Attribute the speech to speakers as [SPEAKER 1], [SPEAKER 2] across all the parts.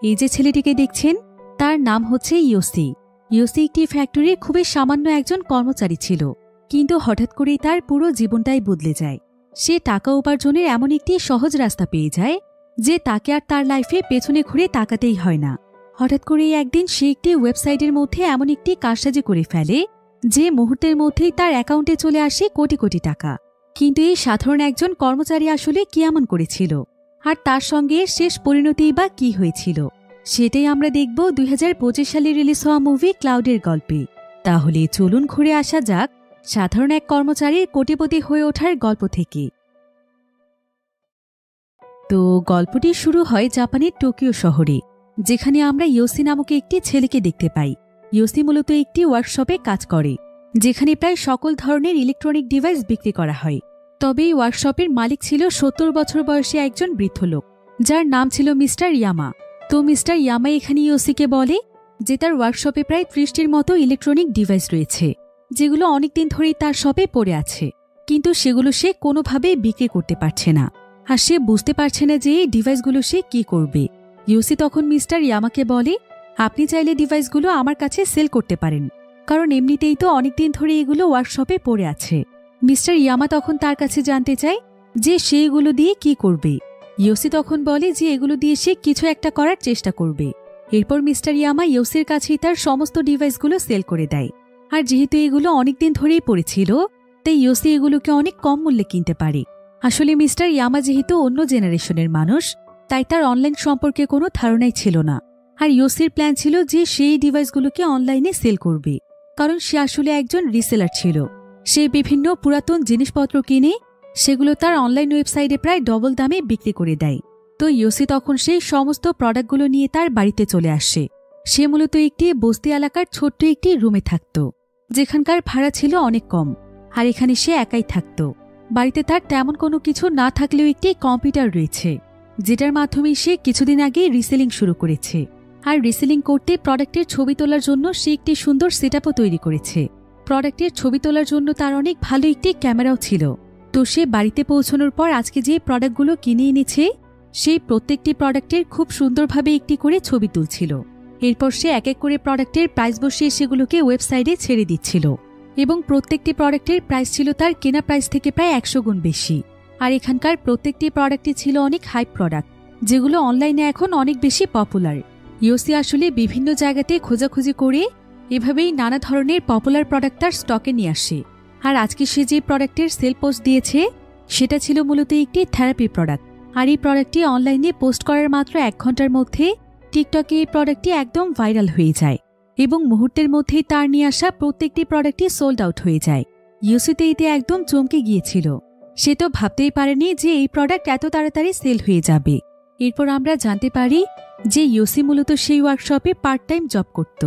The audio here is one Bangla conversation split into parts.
[SPEAKER 1] এই যে ছেলেটিকে দেখছেন তার নাম হচ্ছে ইয়োসি। ইয়োসি একটি ফ্যাক্টরির খুবই সামান্য একজন কর্মচারী ছিল, কিন্তু হঠাৎ করেই তার পুরো জীবনটাই বদলে যায়। সে টাকা উপার্জনের এমন একটি সহজ রাস্তা পেয়ে যায় যে তাকে আর তার লাইফে পেছনে ঘুরে তাকাতেই হয় না। হঠাৎ করেই একদিন সে একটি ওয়েবসাইটের মধ্যে এমন একটি কারসাজি করে ফেলে যে মুহূর্তের মধ্যেই তার অ্যাকাউন্টে চলে আসে কোটি কোটি টাকা। কিন্তু এই সাধারণ একজন কর্মচারী আসলে কি এমন করেছিল, আর তার সঙ্গে শেষ পরিণতি বা কি হয়েছিল, সেটাই আমরা দেখব 2025 সালে রিলিজ হওয়া মুভি ক্লাউডের গল্পে। তাহলে চলুন ঘুরে আসা যাক সাধারণ এক কর্মচারীর কোটিপতি হয়ে ওঠার গল্প থেকে। তো গল্পটি শুরু হয় জাপানের টোকিও শহরে, যেখানে আমরা ইয়োসি নামক একটি ছেলেকে দেখতে পাই। ইয়োসি মূলত একটি ওয়ার্কশপে কাজ করে, যেখানে প্রায় সকল ধরনের ইলেকট্রনিক ডিভাইস বিক্রি করা হয়। তবে এই ওয়ার্কশপের মালিক ছিল 70 বছর বয়সী একজন বৃদ্ধ লোক, যার নাম ছিল মিস্টার ইয়ামা। তো মিস্টার ইয়ামা এখানে ইয়োসিকে বলে যে তার ওয়ার্কশপে প্রায় 30টির মতো ইলেকট্রনিক ডিভাইস রয়েছে, যেগুলো অনেকদিন ধরেই তার শপে পড়ে আছে, কিন্তু সেগুলো সে কোনোভাবেই বিক্রি করতে পারছে না। আর সে বুঝতে পারছে না যে এই ডিভাইসগুলো সে কি করবে। ইয়োসি তখন মিস্টার ইয়ামাকে বলে, আপনি চাইলে ডিভাইসগুলো আমার কাছে সেল করতে পারেন, কারণ এমনিতেই তো অনেকদিন ধরে এগুলো ওয়ার্কশপে পড়ে আছে। মিস্টার ইয়ামা তখন তার কাছে জানতে চায় যে সে এগুলো দিয়ে কি করবে। ইয়োসি তখন বলে যে এগুলো দিয়ে সে কিছু একটা করার চেষ্টা করবে। এরপর মিস্টার ইয়ামা ইয়োসির কাছেই তার সমস্ত ডিভাইসগুলো সেল করে দেয়। আর যেহেতু এগুলো অনেকদিন ধরেই পড়েছিল, তাই ইয়োসি এগুলোকে অনেক কম মূল্যে কিনতে পারে। আসলে মিস্টার ইয়ামা যেহেতু অন্য জেনারেশনের মানুষ, তাই তার অনলাইন সম্পর্কে কোনো ধারণাই ছিল না। আর ইয়োসির প্ল্যান ছিল যে সেই ডিভাইসগুলোকে অনলাইনে সেল করবে, কারণ সে আসলে একজন রিসেলার ছিল। সে বিভিন্ন পুরাতন জিনিসপত্র কিনে সেগুলো তার অনলাইন ওয়েবসাইটে প্রায় ডবল দামে বিক্রি করে দেয়। তো ইয়োসি তখন সেই সমস্ত প্রোডাক্টগুলো নিয়ে তার বাড়িতে চলে আসে। সে মূলত একটি বস্তি এলাকার ছোট্ট একটি রুমে থাকত, যেখানকার ভাড়া ছিল অনেক কম, আর এখানে সে একাই থাকত। বাড়িতে তার তেমন কোনো কিছু না থাকলেও একটি কম্পিউটার রয়েছে, যেটার মাধ্যমে সে কিছুদিন আগে রিসেলিং শুরু করেছে। আর রিসেলিং করতে প্রোডাক্টের ছবি তোলার জন্য সে একটি সুন্দর সেটআপও তৈরি করেছে। প্রোডাক্টের ছবি তোলার জন্য তার অনেক ভালো একটি ক্যামেরাও ছিল। তো সে বাড়িতে পৌঁছানোর পর আজকে যে প্রোডাক্টগুলো কিনে এনেছে, সেই প্রত্যেকটি প্রোডাক্টের খুব সুন্দরভাবে একটি করে ছবি তুলছিল। এরপর সে এক এক করে প্রোডাক্টের প্রাইস বসিয়ে সেগুলোকে ওয়েবসাইটে ছেড়ে দিচ্ছিল, এবং প্রত্যেকটি প্রোডাক্টের প্রাইস ছিল তার কেনা প্রাইস থেকে প্রায় 100 গুণ বেশি। আর এখানকার প্রত্যেকটি প্রোডাক্টই ছিল অনেক হাই প্রোডাক্ট, যেগুলো অনলাইনে এখন অনেক বেশি পপুলার। ইয়োসি আসলে বিভিন্ন জায়গাতে খোঁজাখুঁজি করে এভাবেই নানা ধরনের পপুলার প্রোডাক্ট তার স্টকে নিয়ে আসে। আর আজকে সে যে প্রোডাক্টের সেল পোস্ট দিয়েছে, সেটা ছিল মূলত একটি থেরাপি প্রোডাক্ট। আর এই প্রোডাক্টটি অনলাইনে পোস্ট করার মাত্র 1 ঘন্টার মধ্যে টিকটকে এই প্রোডাক্টটি একদম ভাইরাল হয়ে যায়, এবং মুহূর্তের মধ্যেই তার নিয়ে আসা প্রত্যেকটি প্রোডাক্টই সোল্ড আউট হয়ে যায়। ইয়োসিতে এতে একদম চমকে গিয়েছিল। সে তো ভাবতেই পারেনি যে এই প্রোডাক্ট এত তাড়াতাড়ি সেল হয়ে যাবে। এরপর আমরা জানতে পারি যে ইয়োসি মূলত সেই ওয়ার্কশপে পার্ট টাইম জব করত,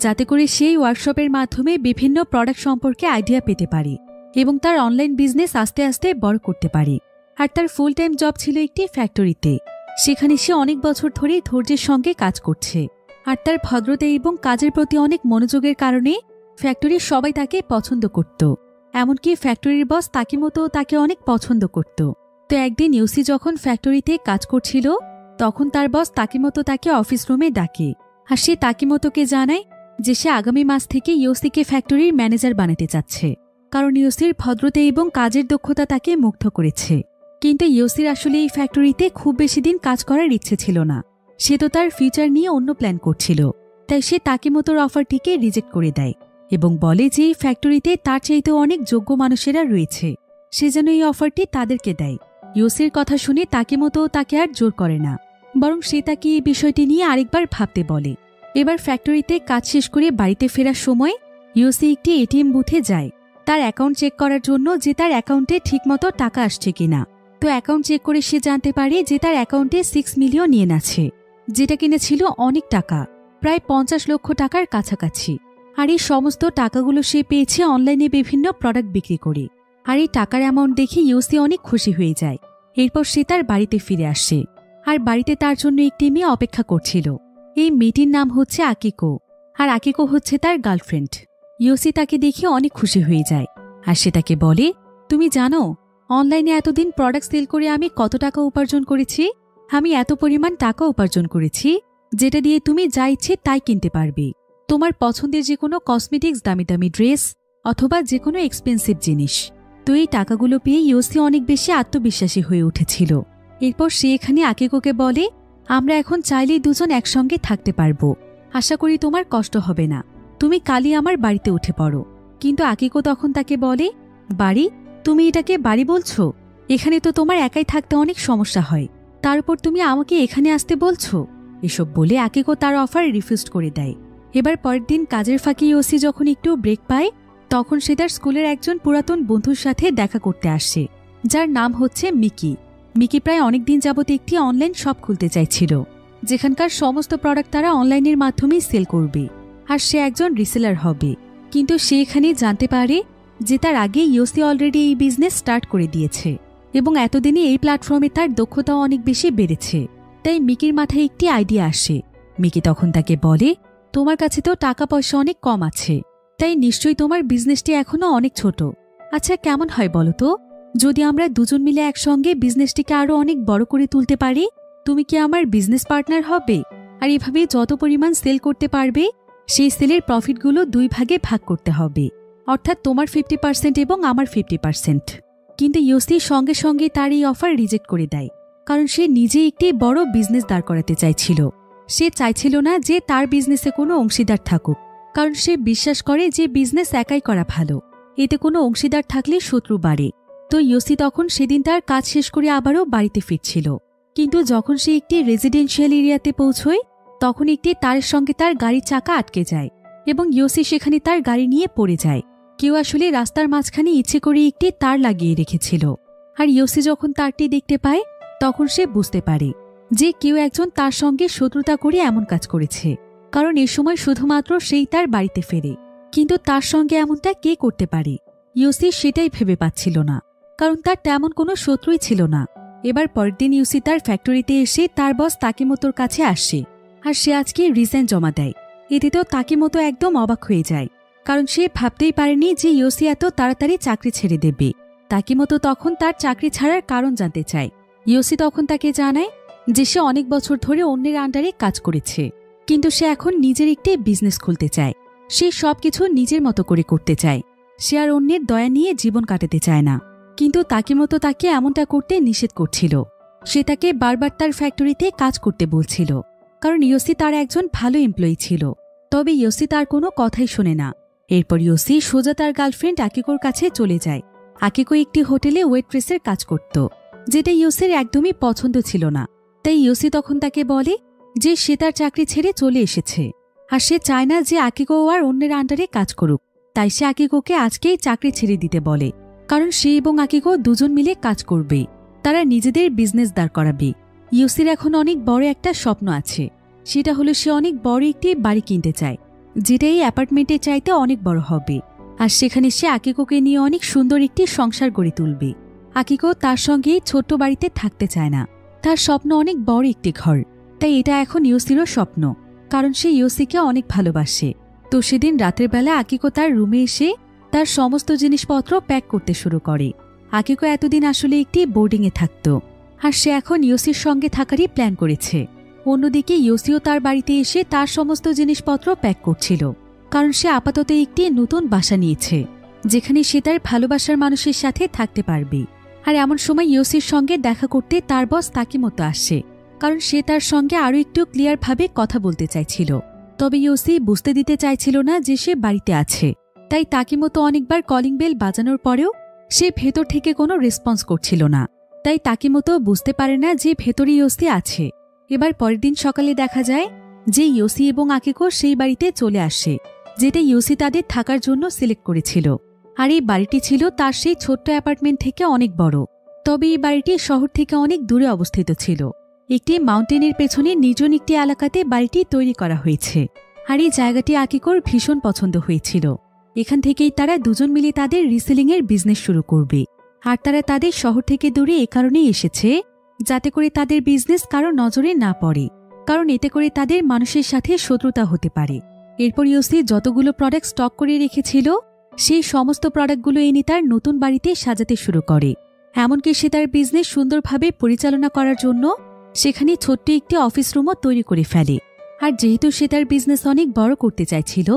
[SPEAKER 1] যাতে করে সেই ওয়ার্কশপের মাধ্যমে বিভিন্ন প্রোডাক্ট সম্পর্কে আইডিয়া পেতে পারে এবং তার অনলাইন বিজনেস আস্তে আস্তে বড় করতে পারে। আর তার ফুল টাইম জব ছিল একটি ফ্যাক্টরিতে। সেখানে সে অনেক বছর ধরেই ধৈর্যের সঙ্গে কাজ করছে। আর তার ভদ্রতা এবং কাজের প্রতি অনেক মনোযোগের কারণে ফ্যাক্টরির সবাই তাকে পছন্দ করত। এমনকি ফ্যাক্টরির বস তাকিমোতো তাকে অনেক পছন্দ করত। তো একদিন ইয়োসি যখন ফ্যাক্টরিতে কাজ করছিল, তখন তার বস তাকিমোতো তাকে অফিস রুমে ডাকে। আর সে তাকিমোতোকে জানায় যে সে আগামী মাস থেকে ইয়োসিকে ফ্যাক্টরির ম্যানেজার বানাতে চাচ্ছে, কারণ ইয়োসির ভদ্রতা এবং কাজের দক্ষতা তাকে মুগ্ধ করেছে। কিন্তু ইয়োসির আসলে এই ফ্যাক্টরিতে খুব বেশি দিন কাজ করার ইচ্ছে ছিল না। সে তো তার ফিউচার নিয়ে অন্য প্ল্যান করছিল। তাই সে তাকিমোতোর অফারটিকে রিজেক্ট করে দেয় এবং বলে যে এই ফ্যাক্টরিতে তার চাইতেও অনেক যোগ্য মানুষেরা রয়েছে, সে যেন এই অফারটি তাদেরকে দেয়। ইয়োসির কথা শুনে তাকিমোতো তাকে আর জোর করে না, বরং সে তাকে এই বিষয়টি নিয়ে আরেকবার ভাবতে বলে। এবার ফ্যাক্টরিতে কাজ শেষ করে বাড়িতে ফেরার সময় ইয়োসি একটি এটিএম বুথে যায় তার অ্যাকাউন্ট চেক করার জন্য, যে তার অ্যাকাউন্টে ঠিকমতো টাকা আসছে কিনা। তো অ্যাকাউন্ট চেক করে সে জানতে পারে যে তার অ্যাকাউন্টে 6 মিলিয়ন ইয়েন আছে, যেটা কিনা ছিল অনেক টাকা, প্রায় 50 লক্ষ টাকার কাছাকাছি। আর এই সমস্ত টাকাগুলো সে পেয়েছে অনলাইনে বিভিন্ন প্রোডাক্ট বিক্রি করে। আর এই টাকার অ্যামাউন্ট দেখে ইয়োসি অনেক খুশি হয়ে যায়। এরপর সে তার বাড়িতে ফিরে আসে। আর বাড়িতে তার জন্য একটি মেয়ে অপেক্ষা করছিল। এই মেয়েটির নাম হচ্ছে আকিকো, আর আকিকো হচ্ছে তার গার্লফ্রেন্ড। ইয়োসি তাকে দেখে অনেক খুশি হয়ে যায়। আর সে তাকে বলে, তুমি জানো অনলাইনে এতদিন প্রোডাক্ট সেল করে আমি কত টাকা উপার্জন করেছি? আমি এত পরিমাণ টাকা উপার্জন করেছি যেটা দিয়ে তুমি যা ইচ্ছে তাই কিনতে পারবে। তোমার পছন্দের যে কোনো কসমেটিক্স, দামি দামি ড্রেস অথবা যে কোনো এক্সপেন্সিভ জিনিস। তো এই টাকাগুলো পেয়ে ইয়োসি অনেক বেশি আত্মবিশ্বাসী হয়ে উঠেছিল। এরপর সে এখানে আকিকোকে বলে, আমরা এখন চাইলেই দুজন একসঙ্গে থাকতে পারবো। আশা করি তোমার কষ্ট হবে না। তুমি কালই আমার বাড়িতে উঠে পড়ো। কিন্তু আকিকো তখন তাকে বলে, বাড়ি? তুমি এটাকে বাড়ি বলছো? এখানে তো তোমার একাই থাকতে অনেক সমস্যা হয়, তার উপর তুমি আমাকে এখানে আসতে বলছো। এসব বলে আকিকো তার অফার রিফিউজ করে দেয়। এবার পরের দিন কাজের ফাঁকে ইয়োসি যখন একটু ব্রেক পায়, তখন সে তার স্কুলের একজন পুরাতন বন্ধুর সাথে দেখা করতে আসে, যার নাম হচ্ছে মিকি। মিকি প্রায় অনেকদিন যাবত একটি অনলাইন শপ খুলতে চাইছিল, যেখানকার সমস্ত প্রোডাক্ট তারা অনলাইনের মাধ্যমেই সেল করবে, আর সে একজন রিসেলার হবে। কিন্তু সে এখানে জানতে পারে যে তার আগে ইয়োসি অলরেডি এই বিজনেস স্টার্ট করে দিয়েছে এবং এতদিনে এই প্ল্যাটফর্মে তার দক্ষতাও অনেক বেশি বেড়েছে। তাই মিকির মাথায় একটি আইডিয়া আসে। মিকি তখন তাকে বলে, তোমার কাছে তো টাকা পয়সা অনেক কম আছে, তাই নিশ্চয়ই তোমার বিজনেসটি এখনো অনেক ছোট। আচ্ছা, কেমন হয় বলো তো যদি আমরা দুজন মিলে একসঙ্গে বিজনেসটিকে আরো অনেক বড় করে তুলতে পারি? তুমি কি আমার বিজনেস পার্টনার হবে? আর এভাবে যত পরিমাণ সেল করতে পারবে সেই সেলের প্রফিটগুলো 2 ভাগে ভাগ করতে হবে, অর্থাৎ তোমার 50% এবং আমার 50%। কিন্তু ইয়োসি সঙ্গে সঙ্গে তার এই অফার রিজেক্ট করে দেয়, কারণ সে নিজে একটি বড় বিজনেস দাঁড় করাতে চাইছিল। সে চাইছিল না যে তার বিজনেসে কোনো অংশীদার থাকুক, কারণ সে বিশ্বাস করে যে বিজনেস একাই করা ভালো, এতে কোনো অংশীদার থাকলে শত্রু বাড়ে। তো ইয়োসি তখন সেদিন তার কাজ শেষ করে আবারও বাড়িতে ফিরছিল। কিন্তু যখন সে একটি রেজিডেন্সিয়াল এরিয়াতে পৌঁছয়, তখন একটি তারের সঙ্গে তার গাড়ির চাকা আটকে যায় এবং ইয়োসি সেখানে তার গাড়ি নিয়ে পড়ে যায়। কেউ আসলে রাস্তার মাঝখানে ইচ্ছে করে একটি তার লাগিয়ে রেখেছিল। আর ইয়োসি যখন তারটি দেখতে পায়, তখন সে বুঝতে পারে যে কেউ একজন তার সঙ্গে শত্রুতা করে এমন কাজ করেছে, কারণ এ সময় শুধুমাত্র সেই তার বাড়িতে ফেরে। কিন্তু তার সঙ্গে এমনটা কে করতে পারে? ইয়োসি সেটাই ভেবে পাচ্ছিল না, কারণ তার তেমন কোনো শত্রুই ছিল না। এবার পরের দিন ইয়োসি তার ফ্যাক্টরিতে এসে তার বস তাকিমোতোর কাছে আসে, আর সে আজকে রিজাইন জমা দেয়। এতে তো তাকিমোতো একদম অবাক হয়ে যায়, কারণ সে ভাবতেই পারেনি যে ইয়োসি এত তাড়াতাড়ি চাকরি ছেড়ে দেবে। তাকিমোতো তখন তার চাকরি ছাড়ার কারণ জানতে চায়। ইয়োসি তখন তাকে জানায় যে সে অনেক বছর ধরে অন্যের আন্ডারে কাজ করেছে, কিন্তু সে এখন নিজের একটি বিজনেস খুলতে চায়। সে সবকিছু নিজের মতো করে করতে চায়। সে আর অন্যের দয়া নিয়ে জীবন কাটাতে চায় না। কিন্তু তাকিমোতো তাকে এমনটা করতে নিষেধ করছিল। সে তাকে বারবার তার ফ্যাক্টরিতে কাজ করতে বলছিল, কারণ ইয়োসি তার একজন ভালো এমপ্লয়ি ছিল। তবে ইয়োসি তার কোনো কথাই শোনে না। এরপর ইয়োসি সোজা তার গার্লফ্রেন্ড আকিকোর কাছে চলে যায়। আকিকো একটি হোটেলে ওয়েট্রেসের কাজ করত, যেটা ইয়োসির একদমই পছন্দ ছিল না। তাই ইয়োসি তখন তাকে বলে যে সে তার চাকরি ছেড়ে চলে এসেছে, আর সে চায় না যে আকিকো আর অন্যের আন্ডারে কাজ করুক। তাই সে আকিকোকে আজকেই চাকরি ছেড়ে দিতে বলে, কারণ সে এবং আকিকো দুজন মিলে কাজ করবে। তারা নিজেদের বিজনেস দাঁড় করাবে। ইয়োসির এখন অনেক বড় একটা স্বপ্ন আছে, সেটা হলো সে অনেক বড় একটি বাড়ি কিনতে চায়, যেটা এই অ্যাপার্টমেন্টের চাইতে অনেক বড় হবে। আর সেখানে সে আকিকোকে নিয়ে অনেক সুন্দর একটি সংসার গড়ে তুলবে। আকিকো তার সঙ্গে ছোট্ট বাড়িতে থাকতে চায় না, তার স্বপ্ন অনেক বড় একটি ঘর। তাই এটা এখন ইয়োসিরও স্বপ্ন, কারণ সে ইয়োসিকে অনেক ভালোবাসে। তো সেদিন রাতের বেলা আকিকো তার রুমে এসে তার সমস্ত জিনিসপত্র প্যাক করতে শুরু করে। আকিকো এতদিন আসলে একটি বোর্ডিংয়ে থাকত, আর সে এখন ইয়োসির সঙ্গে থাকারই প্ল্যান করেছে। অন্যদিকে ইয়োসিও তার বাড়িতে এসে তার সমস্ত জিনিসপত্র প্যাক করছিল, কারণ সে আপাতত একটি নতুন বাসা নিয়েছে, যেখানে সে তার ভালোবাসার মানুষের সাথে থাকতে পারবে। আর এমন সময় ইয়োসির সঙ্গে দেখা করতে তার বস তাকিমোতো আসে, কারণ সে তার সঙ্গে আরও একটু ক্লিয়ারভাবে কথা বলতে চাইছিল। তবে ইয়োসি বুঝতে দিতে চাইছিল না যে সে বাড়িতে আছে। তাই তাকিমোতো অনেকবার কলিং বেল বাজানোর পরেও সে ভেতর থেকে কোনো রেসপন্স করছিল না। তাই তাকিমোতো বুঝতে পারে না যে ভেতরে ইয়োসি আছে। এবার পরের দিন সকালে দেখা যায় যে ইয়োসি এবং আকিকো সেই বাড়িতে চলে আসে, যেটা ইয়োসি তাদের থাকার জন্য সিলেক্ট করেছিল। আর এই বাড়িটি ছিল তার সেই ছোট্ট অ্যাপার্টমেন্ট থেকে অনেক বড়। তবে এই বাড়িটি শহর থেকে অনেক দূরে অবস্থিত ছিল। একটি মাউন্টেনের পেছনে নির্জন একটি এলাকাতে বাড়িটি তৈরি করা হয়েছে। আর এই জায়গাটি আকিকোর ভীষণ পছন্দ হয়েছিল। এখান থেকেই তারা দুজন মিলে তাদের রিসেলিংয়ের বিজনেস শুরু করবে। আর তারা তাদের শহর থেকে দূরে এ কারণেই এসেছে যাতে করে তাদের বিজনেস কারো নজরে না পড়ে, কারণ এতে করে তাদের মানুষের সাথে শত্রুতা হতে পারে। এরপর ইয়োসি যতগুলো প্রোডাক্ট স্টক করে রেখেছিল সেই সমস্ত প্রোডাক্টগুলো এনে তার নতুন বাড়িতে সাজাতে শুরু করে। এমনকি সে তার বিজনেস সুন্দরভাবে পরিচালনা করার জন্য সেখানে ছোট্ট একটি অফিস রুমও তৈরি করে ফেলে। আর যেহেতু সে তার বিজনেস অনেক বড় করতে চাইছিল,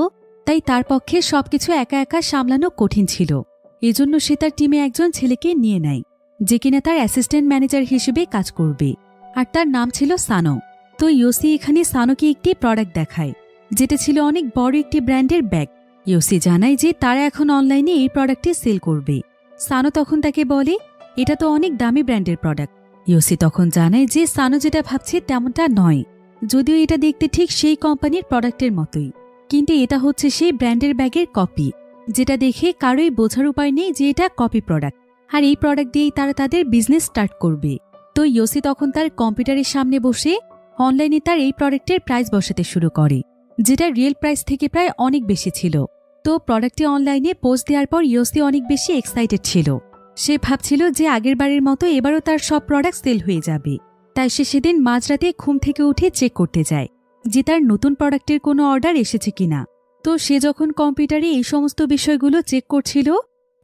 [SPEAKER 1] তাই তার পক্ষে সবকিছু একা একা সামলানো কঠিন ছিল। এজন্য সে তার টিমে একজন ছেলেকে নিয়ে নেয়, যে কিনা তার অ্যাসিস্ট্যান্ট ম্যানেজার হিসেবে কাজ করবে, আর তার নাম ছিল সানো। তো ইয়োসি এখানে সানোকে একটি প্রোডাক্ট দেখায়, যেটা ছিল অনেক বড় একটি ব্র্যান্ডের ব্যাগ। ইয়োসি জানায় যে তারা এখন অনলাইনে এই প্রোডাক্টটি সেল করবে। সানো তখন তাকে বলে, এটা তো অনেক দামি ব্র্যান্ডের প্রোডাক্ট। ইয়োসি তখন জানায় যে সানো যেটা ভাবছে তেমনটা নয়, যদিও এটা দেখতে ঠিক সেই কোম্পানির প্রোডাক্টের মতোই, কিন্তু এটা হচ্ছে সেই ব্র্যান্ডের ব্যাগের কপি, যেটা দেখে কারোই বোঝার উপায় নেই যে এটা কপি প্রোডাক্ট। আর এই প্রোডাক্ট দিয়েই তারা তাদের বিজনেস স্টার্ট করবে। তো ইয়োসি তখন তার কম্পিউটারের সামনে বসে অনলাইনে তার এই প্রোডাক্টের প্রাইস বসাতে শুরু করে, যেটা রিয়েল প্রাইস থেকে প্রায় অনেক বেশি ছিল। তো প্রোডাক্টটি অনলাইনে পোস্ট দেওয়ার পর ইয়োসি অনেক বেশি এক্সাইটেড ছিল। সে ভাবছিল যে আগেরবারের মতো এবারও তার সব প্রোডাক্ট সেল হয়ে যাবে। তাই সে সেদিন মাঝরাতে ঘুম থেকে উঠে চেক করতে যায় যে তার নতুন প্রোডাক্টের কোনো অর্ডার এসেছে কিনা। তো সে যখন কম্পিউটারে এই সমস্ত বিষয়গুলো চেক করছিল,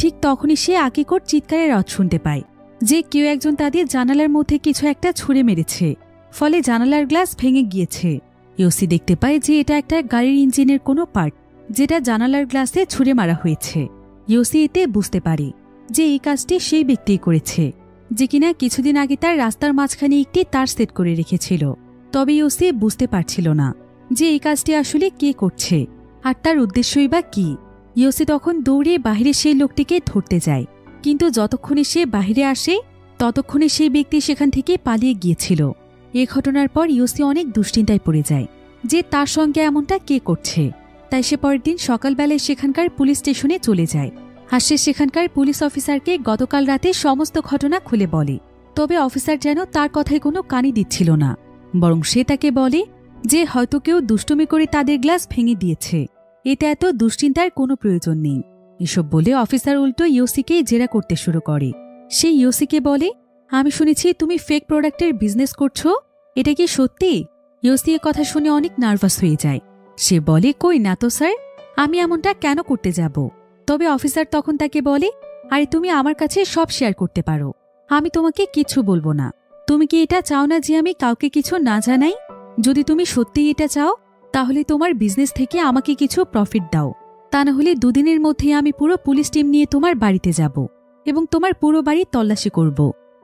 [SPEAKER 1] ঠিক তখনই সে আকিকোর চিৎকারের আওয়াজ শুনতে পায় যে কেউ একজন তাদের জানালার মধ্যে কিছু একটা ছুঁড়ে মেরেছে, ফলে জানালার গ্লাস ভেঙে গিয়েছে। ইয়োসি দেখতে পায় যে এটা একটা গাড়ির ইঞ্জিনের কোনো পার্ট, যেটা জানালার গ্লাসে ছুঁড়ে মারা হয়েছে। ইয়োসি এতে বুঝতে পারে যে এই কাজটি সেই ব্যক্তিই করেছে, যে কিনা কিছুদিন আগে তার রাস্তার মাঝখানে একটি তার সেট করে রেখেছিল। তবে ইয়োসি বুঝতে পারছিল না যে এই কাজটি আসলে কে করছে আর তার উদ্দেশ্যই বা কি। ইয়োসি তখন দৌড়ে বাহিরে সেই লোকটিকে ধরতে যায়, কিন্তু যতক্ষণে সে বাহিরে আসে ততক্ষণে সেই ব্যক্তি সেখান থেকে পালিয়ে গিয়েছিল। এ ঘটনার পর ইয়োসি অনেক দুশ্চিন্তায় পড়ে যায় যে তার সঙ্গে এমনটা কে করছে। তাই সে পরের দিন সকালবেলায় সেখানকার পুলিশ স্টেশনে চলে যায়, আর সে সেখানকার পুলিশ অফিসারকে গতকাল রাতে সমস্ত ঘটনা খুলে বলে। তবে অফিসার যেন তার কথায় কোনো কানই দিচ্ছিল না, বরং সে তাকে বলে যে হয়তো কেউ দুষ্টুমি করে তাদের গ্লাস ভেঙে দিয়েছে, এতে এত দুশ্চিন্তার কোনো প্রয়োজন নেই। এসব বলে অফিসার উল্টো ইয়োসিকেই জেরা করতে শুরু করে। সে ইয়োসিকে বলে, আমি শুনেছি তুমি ফেক প্রোডাক্টের বিজনেস করছো, এটা কি সত্যি? ইয়োসি এ কথা শুনে অনেক নার্ভাস হয়ে যায়। সে বলে, কই না তো স্যার, আমি এমনটা কেন করতে যাব? তবে অফিসার তখন তাকে বলে, আরে তুমি আমার কাছে সব শেয়ার করতে পারো, আমি তোমাকে কিছু বলবো না। তুমি কি এটা চাও না যে আমি কাউকে কিছু না জানাই? যদি তুমি সত্যিই এটা চাও তাহলে তোমার বিজনেস থেকে আমাকে কিছু প্রফিট দাও, তা না হলে দুদিনের মধ্যে আমি পুরো পুলিশ টিম নিয়ে তোমার বাড়িতে যাব এবং তোমার পুরো বাড়ি তল্লাশি করব,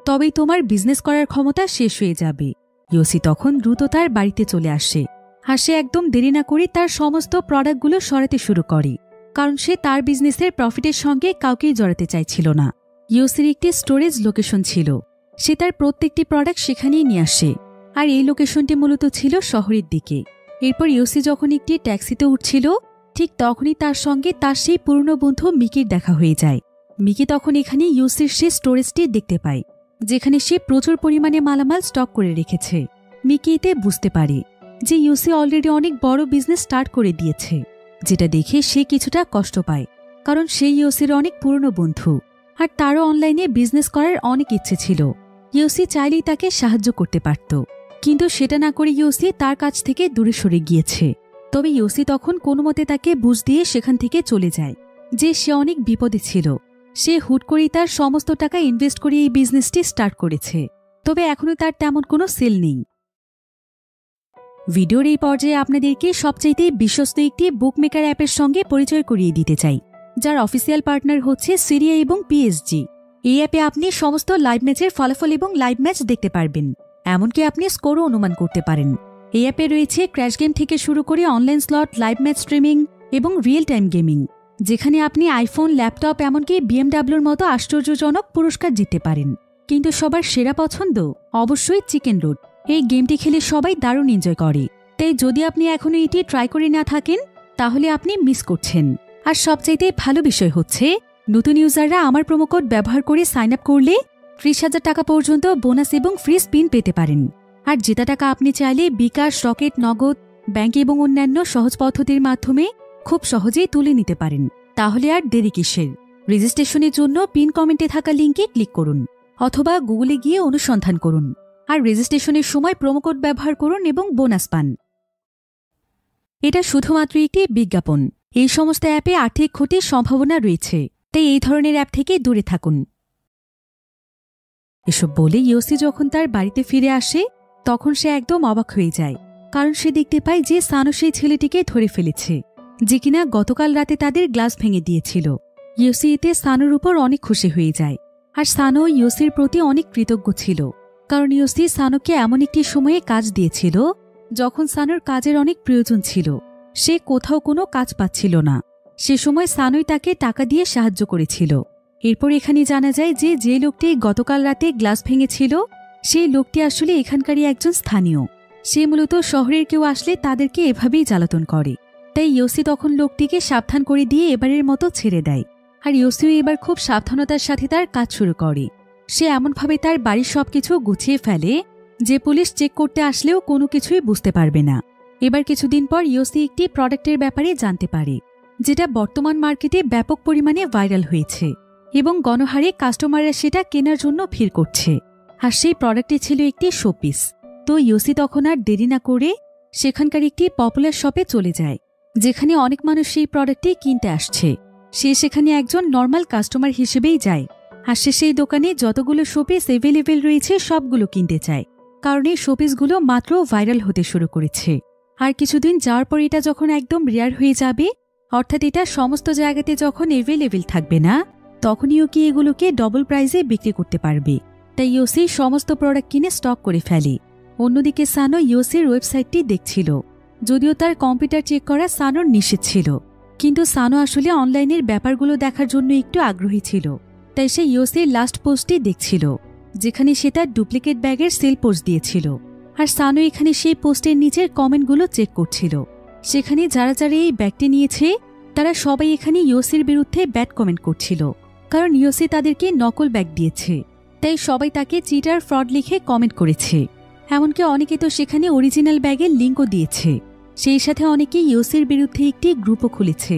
[SPEAKER 1] তবেই তোমার বিজনেস করার ক্ষমতা শেষ হয়ে যাবে। ইয়োসি তখন দ্রুত তার বাড়িতে চলে আসে, আর সে একদম দেরি না করে তার সমস্ত প্রোডাক্টগুলো সরাতে শুরু করে, কারণ সে তার বিজনেসের প্রফিটের সঙ্গে কাউকেই জড়াতে চাইছিল না। ইয়োসির একটি স্টোরেজ লোকেশন ছিল, সে তার প্রত্যেকটি প্রোডাক্ট সেখানেই নিয়ে আসে, আর এই লোকেশনটি মূলত ছিল শহরের দিকে। এরপর ইয়োসি যখন একটি ট্যাক্সিতে উঠছিল, ঠিক তখনই তার সঙ্গে তার সেই পুরনো বন্ধু মিকির দেখা হয়ে যায়। মিকি তখন এখানে ইয়োসির সে স্টোরেজটি দেখতে পায়, যেখানে সে প্রচুর পরিমাণে মালামাল স্টক করে রেখেছে। মিকি এতে বুঝতে পারে যে ইয়োসি অলরেডি অনেক বড় বিজনেস স্টার্ট করে দিয়েছে, যেটা দেখে সে কিছুটা কষ্ট পায়, কারণ সে ইয়োসির অনেক পুরনো বন্ধু, আর তারও অনলাইনে বিজনেস করার অনেক ইচ্ছে ছিল। ইয়োসি চাইলেই তাকে সাহায্য করতে পারত, কিন্তু সেটা না করে ইয়োসি তার কাছ থেকে দূরে সরে গিয়েছে। তবে ইয়োসি তখন কোনোমতে তাকে বুঝ দিয়ে সেখান থেকে চলে যায় যে সে অনেক বিপদে ছিল। সে হুট করেই তার সমস্ত টাকা ইনভেস্ট করে এই বিজনেসটি স্টার্ট করেছে, তবে এখনও তার তেমন কোনো সেল নেই। ভিডিওর এই পর্যায়ে আপনাদেরকে সবচাইতে বিশ্বস্ত একটি বুকমেকার অ্যাপের সঙ্গে পরিচয় করিয়ে দিতে চাই, যার অফিসিয়াল পার্টনার হচ্ছে সিরিয়া এবং পিএসজি। এই অ্যাপে আপনি সমস্ত লাইভ ম্যাচের ফলাফল এবং লাইভ ম্যাচ দেখতে পারবেন, এমনকি আপনি স্কোরও অনুমান করতে পারেন। এই অ্যাপে রয়েছে ক্র্যাশ গেম থেকে শুরু করে online slot, live match streaming এবং রিয়েল টাইম গেমিং, যেখানে আপনি আইফোন, ল্যাপটপ, এমনকি বিএমডাব্লিউর মতো আশ্চর্যজনক পুরস্কার জিততে পারেন। কিন্তু সবার সেরা পছন্দ অবশ্যই চিকেন রুট। এই গেমটি খেলে সবাই দারুণ এনজয় করে, তাই যদি আপনি এখনও এটি ট্রাই করে না থাকেন তাহলে আপনি মিস করছেন। আর সবচাইতে ভালো বিষয় হচ্ছে, নতুন ইউজাররা আমার প্রোমোকোড ব্যবহার করে সাইন আপ করলে 30,000 টাকা পর্যন্ত বোনাস এবং ফ্রি স্পিন পেতে পারেন। আর জেতা টাকা আপনি চাইলে বিকাশ, রকেট, নগদ, ব্যাংক এবং অন্যান্য সহজ পদ্ধতির মাধ্যমে খুব সহজেই তুলে নিতে পারেন। তাহলে আর দেরি কিসের? রেজিস্ট্রেশনের জন্য পিন কমেন্টে থাকা লিঙ্কে ক্লিক করুন অথবা গুগলে গিয়ে অনুসন্ধান করুন, আর রেজিস্ট্রেশনের সময় প্রোমোকোড ব্যবহার করুন এবং বোনাস পান। এটা শুধুমাত্র একটি বিজ্ঞাপন। এই সমস্ত অ্যাপে আর্থিক ক্ষতির সম্ভাবনা রয়েছে, তাই এই ধরনের অ্যাপ থেকে দূরে থাকুন। এসব বলে ইয়োসি যখন তার বাড়িতে ফিরে আসে তখন সে একদম অবাক হয়ে যায় কারণ সে দেখতে পায় যে সানো সেই ছেলেটিকে ধরে ফেলেছে, যে কিনা গতকাল রাতে তাদের গ্লাস ভেঙে দিয়েছিল। ইয়োসি এতে সানোর উপর অনেক খুশি হয়ে যায়, আর সানো ইয়োসির প্রতি অনেক কৃতজ্ঞ ছিল, কারণ ইয়োসি সানোকে এমন একটি সময়ে কাজ দিয়েছিল যখন সানোর কাজের অনেক প্রয়োজন ছিল। সে কোথাও কোনো কাজ পাচ্ছিল না, সে সময় সানোই তাকে টাকা দিয়ে সাহায্য করেছিল। এরপর এখানে জানা যায় যে যে লোকটি গতকাল রাতে গ্লাস ভেঙেছিল সেই লোকটি আসলে এখানকারই একজন স্থানীয়। সে মূলত শহরের কেউ আসলে তাদেরকে এভাবেই জ্বালাতন করে। তাই ইয়োসি তখন লোকটিকে সাবধান করে দিয়ে এবারের মতো ছেড়ে দেয়, আর ইয়োসিও এবার খুব সাবধানতার সাথে তার কাজ শুরু করে। সে এমনভাবে তার বাড়ির সবকিছু গুছিয়ে ফেলে যে পুলিশ চেক করতে আসলেও কোনো কিছুই বুঝতে পারবে না। এবার কিছুদিন পর ইয়োসি একটি প্রোডাক্টের ব্যাপারে জানতে পারে, যেটা বর্তমান মার্কেটে ব্যাপক পরিমাণে ভাইরাল হয়েছে এবং গণহারে কাস্টমাররা সেটা কেনার জন্য ভিড় করছে। আর সেই প্রোডাক্টটি ছিল একটি শোপিস। তো ইয়োসি তখন আর দেরি না করে সেখানকার একটি পপুলার শপে চলে যায়, যেখানে অনেক মানুষ সেই প্রোডাক্টটি কিনতে আসছে। সে সেখানে একজন নর্মাল কাস্টমার হিসেবেই যায়, আর সে সেই দোকানে যতগুলো শোপিস অ্যাভেলেবেল রয়েছে সবগুলো কিনতে চায়, কারণ এই শোপিসগুলো মাত্র ভাইরাল হতে শুরু করেছে। আর কিছুদিন যাওয়ার পর এটা যখন একদম রেয়ার হয়ে যাবে, অর্থাৎ এটা সমস্ত জায়গাতে যখন অ্যাভেলেবেল থাকবে না, তখনইও কি এগুলোকে ডবল প্রাইসে বিক্রি করতে পারবে। তাই ইয়োসি সমস্ত প্রোডাক্ট কিনে স্টক করে ফেলে। অন্যদিকে সানো ইয়োসির ওয়েবসাইটটি দেখছিল, যদিও তার কম্পিউটার চেক করা সানোর নিষেধ ছিল, কিন্তু সানো আসলে অনলাইনের ব্যাপারগুলো দেখার জন্য একটু আগ্রহী ছিল। তাই সে ইয়োসির লাস্ট পোস্টটি দেখছিল, যেখানে সে তার ডুপ্লিকেট ব্যাগের সেল পোস্ট দিয়েছিল। আর সানো এখানে সেই পোস্টের নিচের কমেন্টগুলো চেক করছিল। সেখানে যারা যারা এই ব্যাগটি নিয়েছে তারা সবাই এখানে ইয়োসির বিরুদ্ধে ব্যাড কমেন্ট করছিল, কারণ ইয়োসি তাদেরকে নকল ব্যাগ দিয়েছে। তাই সবাই তাকে চিটার, ফ্রড লিখে কমেন্ট করেছে। এমনকি অনেকে তো সেখানে অরিজিনাল ব্যাগের লিঙ্কও দিয়েছে। সেই সাথে অনেকে ইয়োসির বিরুদ্ধে একটি গ্রুপও খুলেছে,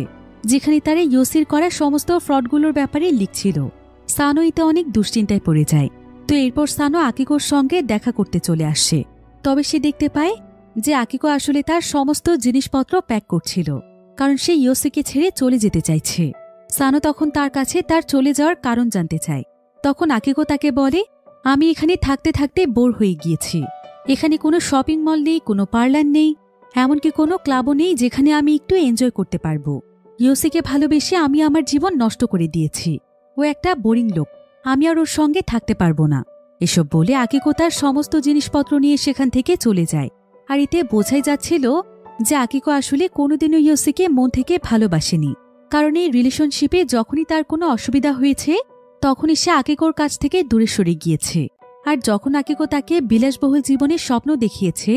[SPEAKER 1] যেখানে তারা ইয়োসির করা সমস্ত ফ্রডগুলোর ব্যাপারে লিখছিল। সানো এতে অনেক দুশ্চিন্তায় পড়ে যায়। তো এরপর সানো আকিকোর সঙ্গে দেখা করতে চলে আসে। তবে সে দেখতে পায় যে আকিকো আসলে তার সমস্ত জিনিসপত্র প্যাক করছিল, কারণ সে ইয়োসিকে ছেড়ে চলে যেতে চাইছে। সানো তখন তার কাছে তার চলে যাওয়ার কারণ জানতে চায়। তখন আকিকো তাকে বলে, আমি এখানে থাকতে থাকতে বোর হয়ে গিয়েছি। এখানে কোনো শপিং মল নেই, কোনো পার্লার নেই, এমনকি কোনো ক্লাবও নেই যেখানে আমি একটু এনজয় করতে পারবো। ইয়োসিকে ভালোবেসে আমি আমার জীবন নষ্ট করে দিয়েছি। ও একটা বোরিং লোক, আমি আর ওর সঙ্গে থাকতে পারবো না। এসব বলে আকিকো তার সমস্ত জিনিসপত্র নিয়ে সেখান থেকে চলে যায়। আর এতে বোঝাই যাচ্ছিল যে আকিকো আসলে কোনোদিনও ইয়োসিকে মন থেকে ভালোবাসেনি, কারণ এই রিলেশনশিপে যখনই তার কোনো অসুবিধা হয়েছে তখনই সে আকিকোর কাছ থেকে দূরে সরে গিয়েছে। আর যখন আকিকো তাকে বিলাসবহুল জীবনের স্বপ্ন দেখিয়েছে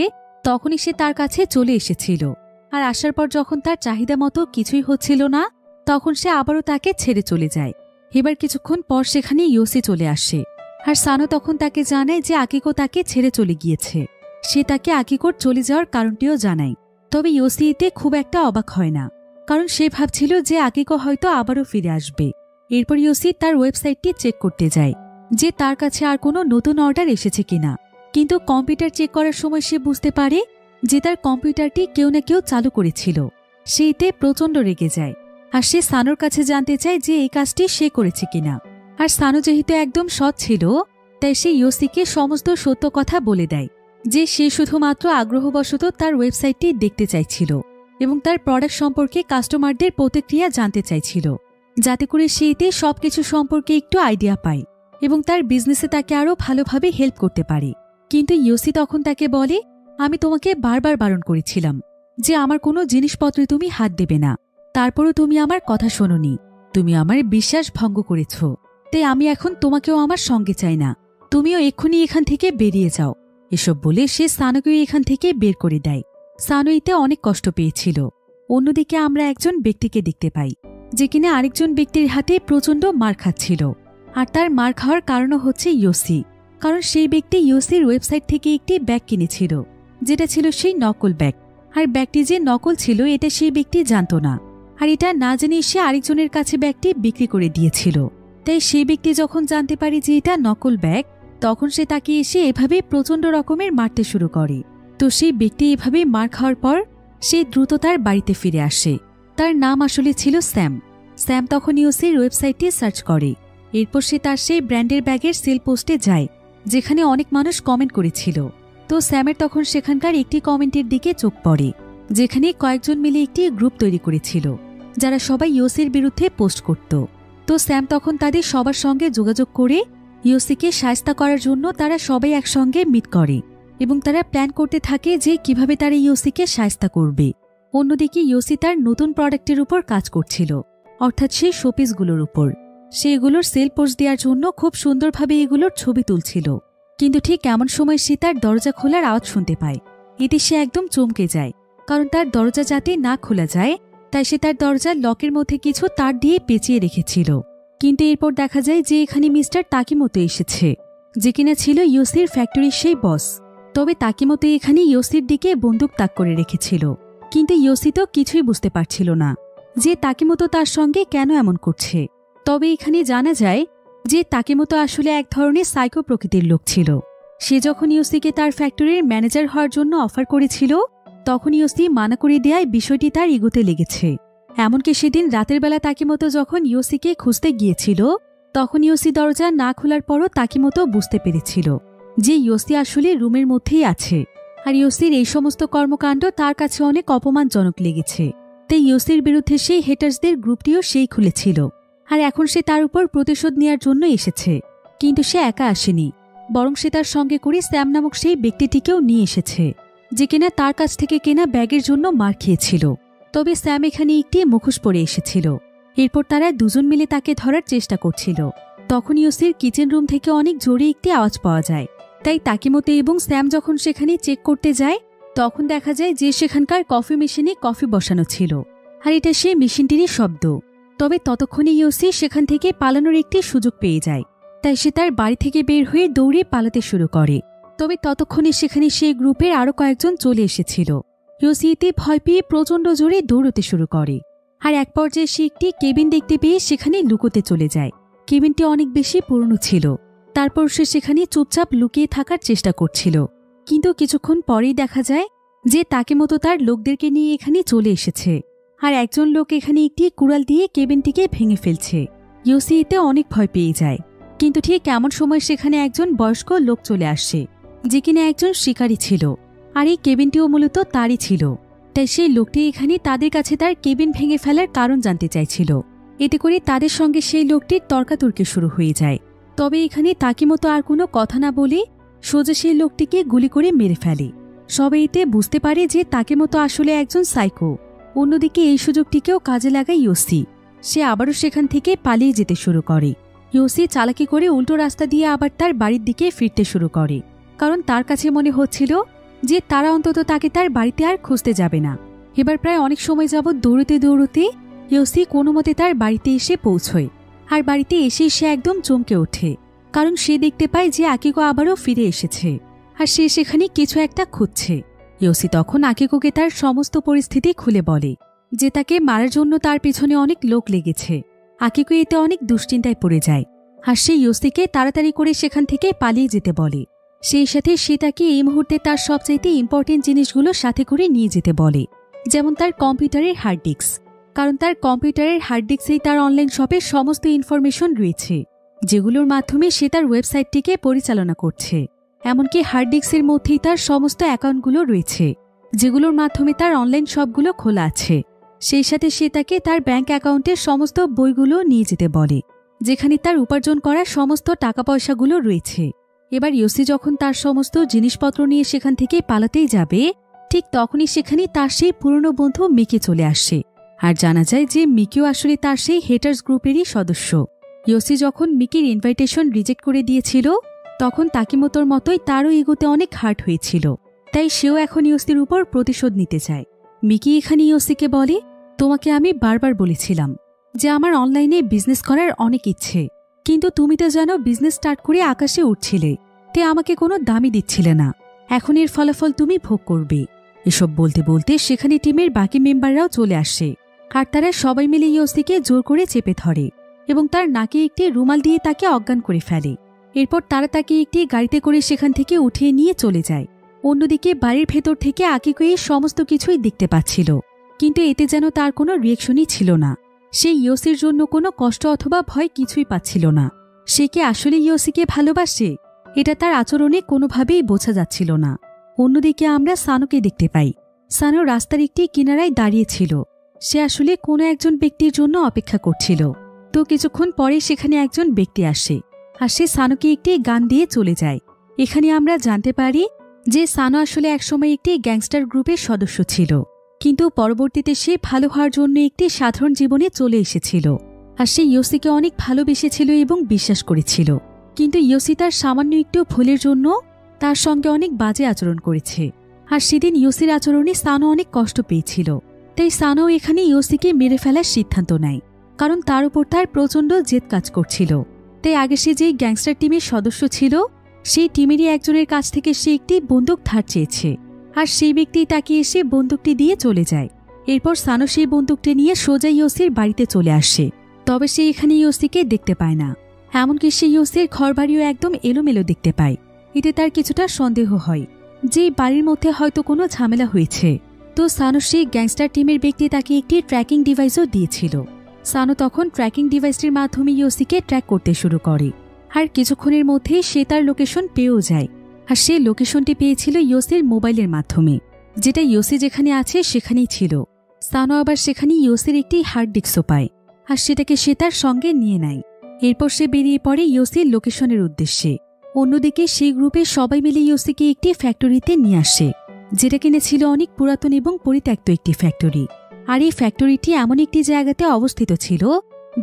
[SPEAKER 1] তখনই সে তার কাছে চলে এসেছিল। আর আসার পর যখন তার চাহিদা মতো কিছুই হচ্ছিল না, তখন সে আবারও তাকে ছেড়ে চলে যায়। এবার কিছুক্ষণ পর সেখানে ইয়োসি চলে আসে, আর সানো তখন তাকে জানায় যে আকিকো তাকে ছেড়ে চলে গিয়েছে। সে তাকে আকিকোর চলে যাওয়ার কারণটিও জানায়। তবে ইয়োসি এতে খুব একটা অবাক হয় না, কারণ সে ভাবছিল যে আকিকো হয়তো আবারও ফিরে আসবে। এরপর ইয়োসি তার ওয়েবসাইটটি চেক করতে যায় যে তার কাছে আর কোনো নতুন অর্ডার এসেছে কিনা, কিন্তু কম্পিউটার চেক করার সময় সে বুঝতে পারে যে তার কম্পিউটারটি কেউ না কেউ চালু করেছিল। সে এতে প্রচণ্ড রেগে যায়, আর সে সানোর কাছে জানতে চায় যে এই কাজটি সে করেছে কিনা। আর সানো যেহেতু একদম সৎ ছিল, তাই সে ইয়োসিকে সমস্ত সত্য কথা বলে দেয় যে সে শুধুমাত্র আগ্রহবশত তার ওয়েবসাইটটি দেখতে চাইছিল এবং তার প্রোডাক্ট সম্পর্কে কাস্টমারদের প্রতিক্রিয়া জানতে চাইছিল, যাতে করে সে এতে সবকিছু সম্পর্কে একটু আইডিয়া পায় এবং তার বিজনেসে তাকে আরও ভালোভাবে হেল্প করতে পারে। কিন্তু ইয়োসি তখন তাকে বলে, আমি তোমাকে বারবার বারণ করেছিলাম যে আমার কোনো জিনিসপত্রে তুমি হাত দেবে না, তারপরও তুমি আমার কথা শোনোনি, তুমি আমার বিশ্বাস ভঙ্গ করেছ। তাই আমি এখন তোমাকেও আমার সঙ্গে চাই না, তুমিও এক্ষুনি এখান থেকে বেরিয়ে যাও। এসব বলে সে সানোকেও এখান থেকে বের করে দেয়। সানো এতে অনেক কষ্ট পেয়েছিল। অন্যদিকে আমরা একজন ব্যক্তিকে দেখতে পাই যে কিনা আরেকজন ব্যক্তির হাতে প্রচণ্ড মার খাচ্ছিল। আর তার মার খাওয়ার কারণও হচ্ছে ইয়োসি, কারণ সেই ব্যক্তি ইয়োসির ওয়েবসাইট থেকে একটি ব্যাগ কিনেছিল, যেটা ছিল সেই নকল ব্যাগ। আর ব্যাগটি যে নকল ছিল এটা সেই ব্যক্তি জানত না, আর এটা না জেনে সে আরেকজনের কাছে ব্যাগটি বিক্রি করে দিয়েছিল। তাই সেই ব্যক্তি যখন জানতে পারে যে এটা নকল ব্যাগ, তখন সে তাকে এসে এভাবে প্রচণ্ড রকমের মারতে শুরু করে। তো সেই ব্যক্তি এভাবে মার খাওয়ার পর সে দ্রুত তার বাড়িতে ফিরে আসে। তার নাম আসলে ছিল স্যাম। স্যাম তখন ইয়োসির ওয়েবসাইটটি সার্চ করে। এরপর সে তার সেই ব্র্যান্ডের ব্যাগের সেল পোস্টে যায়, যেখানে অনেক মানুষ কমেন্ট করেছিল। তো স্যামের তখন সেখানকার একটি কমেন্টের দিকে চোখ পড়ে, যেখানে কয়েকজন মিলে একটি গ্রুপ তৈরি করেছিল যারা সবাই ইওসির বিরুদ্ধে পোস্ট করত। তো স্যাম তখন তাদের সবার সঙ্গে যোগাযোগ করে ইওসিকে শায়েস্তা করার জন্য তারা সবাই একসঙ্গে মিট করে এবং তারা প্ল্যান করতে থাকে যে কিভাবে তারা ইওসিকে শায়েস্তা করবে। অন্যদিকে ইওসি তার নতুন প্রোডাক্টের উপর কাজ করছিল, অর্থাৎ সেই শোপিসগুলোর উপর। সে এগুলোর সেল পোস্ট দেওয়ার জন্য খুব সুন্দরভাবে এগুলোর ছবি তুলছিল। কিন্তু ঠিক এমন সময় সে তার দরজা খোলার আওয়াজ শুনতে পায়। এতে সে একদম চমকে যায়, কারণ তার দরজা যাতে না খোলা যায় তাই সে তার দরজার লকের মধ্যে কিছু তার দিয়ে পেঁচিয়ে রেখেছিল। কিন্তু এরপর দেখা যায় যে এখানে মিস্টার তাকিমোতো এসেছে, যে কিনা ছিল ইওসির ফ্যাক্টরির সেই বস। তবে তাকিমোতো এখানে ইওসির দিকে বন্দুক তাক করে রেখেছিল, কিন্তু ইওসি তো কিছুই বুঝতে পারছিল না যে তাকিমোতো তার সঙ্গে কেন এমন করছে। তবে এখানে জানা যায় যে তাকিমোতো আসলে এক ধরনের সাইকো প্রকৃতির লোক ছিল। সে যখন ইওসিকে তার ফ্যাক্টরির ম্যানেজার হওয়ার জন্য অফার করেছিল তখন ইওসি মানা করে দেওয়ায় বিষয়টি তার ইগোতে লেগেছে। এমনকি সেদিন রাতের বেলা তাকিমোতো যখন ইওসিকে খুঁজতে গিয়েছিল তখন ইওসি দরজা না খোলার পরও তাকিমোতো বুঝতে পেরেছিল যে ইওসি আসলে রুমের মধ্যেই আছে। আর ইওসির এই সমস্ত কর্মকাণ্ড তার কাছে অনেক অপমানজনক লেগেছে। তাই ইওসির বিরুদ্ধে সেই হেটার্সদের গ্রুপটিও সেই খুলেছিল। আর এখন সে তার উপর প্রতিশোধ নেওয়ার জন্য এসেছে। কিন্তু সে একা আসেনি, বরং সে তার সঙ্গে করে স্যাম নামক সেই ব্যক্তিটিকেও নিয়ে এসেছে, যে কিনা তার কাছ থেকে কেনা ব্যাগের জন্য মার খেয়েছিল। তবে স্যাম এখানে একটি মুখোশ পরে এসেছিল। এরপর তারা দুজন মিলে তাকে ধরার চেষ্টা করছিল। তখন ইওসির কিচেন রুম থেকে অনেক জোরে একটি আওয়াজ পাওয়া যায়। তাই তাকিমোতো এবং স্যাম যখন সেখানে চেক করতে যায় তখন দেখা যায় যে সেখানকার কফি মেশিনে কফি বসানো ছিল, আর এটা সেই মেশিনটিরই শব্দ। তবে ততক্ষণে ইওসি সেখান থেকে পালানোর একটি সুযোগ পেয়ে যায়। তাই সে তার বাড়ি থেকে বের হয়ে দৌড়ে পালাতে শুরু করে। তবে ততক্ষণে সেখানে সেই গ্রুপের আরও কয়েকজন চলে এসেছিল। ইওসি এতে ভয় পেয়ে প্রচণ্ড জোরে দৌড়তে শুরু করে। আর এক পর্যায়ে সে একটি কেবিন দেখতে পেয়ে সেখানে লুকোতে চলে যায়। কেবিনটি অনেক বেশি পুরনো ছিল। তারপর সে সেখানে চুপচাপ লুকিয়ে থাকার চেষ্টা করছিল। কিন্তু কিছুক্ষণ পরেই দেখা যায় যে তাকিমোতো তার লোকদেরকে নিয়ে এখানে চলে এসেছে। আর একজন লোক এখানে একটি কুড়াল দিয়ে কেবিনটিকে ভেঙে ফেলছে। ইওসি এতে অনেক ভয় পেয়ে যায়। কিন্তু ঠিক এমন সময় সেখানে একজন বয়স্ক লোক চলে আসে, যে কিনা একজন শিকারী ছিল। আর এই কেবিনটিও মূলত তারই ছিল। তাই সেই লোকটি এখানে তাদের কাছে তার কেবিন ভেঙে ফেলার কারণ জানতে চাইছিল। এতে করে তাদের সঙ্গে সেই লোকটির তর্কাতর্কি শুরু হয়ে যায়। তবে এখানে তাকিমোতো আর কোনো কথা না বলে সোজা সেই লোকটিকে গুলি করে মেরে ফেলে। সবাই এতে বুঝতে পারে যে তাকিমোতো আসলে একজন সাইকো। অন্যদিকে এই সুযোগটিকেও কাজে লাগায় ইওসি। সে আবারও সেখান থেকে পালিয়ে যেতে শুরু করে। ইওসি চালাকি করে উল্টো রাস্তা দিয়ে আবার তার বাড়ির দিকে ফিরতে শুরু করে, কারণ তার কাছে মনে হচ্ছিল যে তারা অন্তত তাকে তার বাড়িতে আর খুঁজতে যাবে না। এবার প্রায় অনেক সময় যাবৎ দৌড়তে দৌড়তে ইওসি কোনো মতে তার বাড়িতে এসে পৌঁছয়। আর বাড়িতে এসেই সে একদম চমকে ওঠে, কারণ সে দেখতে পায় যে আকিকো আবারও ফিরে এসেছে আর সে সেখানে কিছু একটা খুঁজছে। ইওসি তখন আকিকোকে তার সমস্ত পরিস্থিতি খুলে বলে যে তাকে মারার জন্য তার পেছনে অনেক লোক লেগেছে। আকিকো এতে অনেক দুশ্চিন্তায় পড়ে যায় আর সে ইওসিকে তাড়াতাড়ি করে সেখান থেকে পালিয়ে যেতে বলে। সেই সাথে সে তাকে এই মুহূর্তে তার সবচাইতে ইম্পর্টেন্ট জিনিসগুলো সাথে করে নিয়ে যেতে বলে, যেমন তার কম্পিউটারের হার্ড ডিস্ক। কারণ তার কম্পিউটারের হার্ড ডিস্কেই তার অনলাইন শপের সমস্ত ইনফরমেশন রয়েছে, যেগুলোর মাধ্যমে সে তার ওয়েবসাইটটিকে পরিচালনা করছে। এমনকি হার্ড ডিস্কের মধ্যেই তার সমস্ত অ্যাকাউন্টগুলো রয়েছে, যেগুলোর মাধ্যমে তার অনলাইন শপগুলো খোলা আছে। সেই সাথে সে তাকে তার ব্যাংক অ্যাকাউন্টের সমস্ত বইগুলো নিয়ে যেতে বলে, যেখানে তার উপার্জন করা সমস্ত টাকা পয়সাগুলো রয়েছে। এবার ইওসি যখন তার সমস্ত জিনিসপত্র নিয়ে সেখান থেকে পালাতেই যাবে, ঠিক তখনই সেখানে তার সেই পুরনো বন্ধু মিকি চলে আসে। আর জানা যায় যে মিকিও আসলে তার সেই হেটার্স গ্রুপেরই সদস্য। ইওসি যখন মিকির ইনভাইটেশন রিজেক্ট করে দিয়েছিল তখন তাকিমোতোর মতোই তারও ইগোতে অনেক হার্ট হয়েছিল। তাই সেও এখন ইওসির উপর প্রতিশোধ নিতে চায়। মিকি এখানে ইওসিকে বলে, তোমাকে আমি বারবার বলেছিলাম যে আমার অনলাইনে বিজনেস করার অনেক ইচ্ছে, কিন্তু তুমি তো জানো বিজনেস স্টার্ট করে আকাশে উঠছিলে, তে আমাকে কোনো দামই দিচ্ছিলে না। এখন এর ফলাফল তুমি ভোগ করবে। এসব বলতে বলতে সেখানে টিমের বাকি মেম্বাররাও চলে আসে আর তারা সবাই মিলে ইওসিকে জোর করে চেপে ধরে এবং তার নাকে একটি রুমাল দিয়ে তাকে অজ্ঞান করে ফেলে। এরপর তারা তাকে একটি গাড়িতে করে সেখান থেকে উঠিয়ে নিয়ে চলে যায়। অন্যদিকে বাড়ির ভেতর থেকে আকিকো এই সমস্ত কিছুই দেখতে পাচ্ছিল, কিন্তু এতে যেন তার কোনো রিয়েকশনই ছিল না। সে ইওসির জন্য কোনো কষ্ট অথবা ভয় কিছুই পাচ্ছিল না। সে কি আসলে ইওসিকে ভালোবাসে এটা তার আচরণে কোনোভাবেই বোঝা যাচ্ছিল না। অন্যদিকে আমরা সানোকে দেখতে পাই। সানো রাস্তার একটি কিনারায় দাঁড়িয়েছিল। সে আসলে কোনো একজন ব্যক্তির জন্য অপেক্ষা করছিল। তো কিছুক্ষণ পরে সেখানে একজন ব্যক্তি আসে, আর সে সানোকে একটি গান দিয়ে চলে যায়। এখানে আমরা জানতে পারি যে সানো আসলে একসময় একটি গ্যাংস্টার গ্রুপের সদস্য ছিল, কিন্তু পরবর্তীতে সে ভালো হওয়ার জন্য একটি সাধারণ জীবনে চলে এসেছিল। আর সে ইয়োসিকে অনেক ভালোবেসেছিল এবং বিশ্বাস করেছিল, কিন্তু ইয়োসি তার সামান্য একটু ভুলের জন্য তার সঙ্গে অনেক বাজে আচরণ করেছে। আর সেদিন ইয়োসির আচরণে সানো অনেক কষ্ট পেয়েছিল। তাই সানো এখানে ইয়োসিকে মেরে ফেলার সিদ্ধান্ত নেয়, কারণ তার উপর তার প্রচণ্ড জেদ কাজ করছিল। তাই আগে সে যেই গ্যাংস্টার টিমের সদস্য ছিল, সেই টিমেরই একজনের কাছ থেকে সে একটি বন্দুক ধার চেয়েছে, আর সেই ব্যক্তি তাকে এসে বন্দুকটি দিয়ে চলে যায়। এরপর সানো সেই বন্দুকটি নিয়ে সোজা ইয়োসির বাড়িতে চলে আসে। তবে সে এখানে ইয়োসিকে দেখতে পায় না, এমনকি সে ইয়োসির ঘরবাড়িও একদম এলোমেলো দেখতে পায়। এতে তার কিছুটা সন্দেহ হয় যে বাড়ির মধ্যে হয়তো কোনো ঝামেলা হয়েছে। তো সানো সেই গ্যাংস্টার টিমের ব্যক্তি তাকে একটি ট্র্যাকিং ডিভাইসও দিয়েছিল। সানো তখন ট্র্যাকিং ডিভাইসটির মাধ্যমে ইয়োসিকে ট্র্যাক করতে শুরু করে, আর কিছুক্ষণের মধ্যেই সে তার লোকেশন পেয়েও যায়। আর সে লোকেশনটি পেয়েছিল ইয়োসির মোবাইলের মাধ্যমে, যেটা ইয়োসি যেখানে আছে সেখানেই ছিল। সানো আবার সেখানে ইয়োসির একটি হার্ড ডিস্কও পায়, আর সেটাকে সে তার সঙ্গে নিয়ে নেয়। এরপর সে বেরিয়ে পড়ে ইয়োসির লোকেশনের উদ্দেশ্যে। অন্যদিকে সেই গ্রুপের সবাই মিলে ইয়োসিকে একটি ফ্যাক্টরিতে নিয়ে আসে, যেটা কিনে ছিল অনেক পুরাতন এবং পরিত্যক্ত একটি ফ্যাক্টরি। আর এই ফ্যাক্টরিটি এমন একটি জায়গাতে অবস্থিত ছিল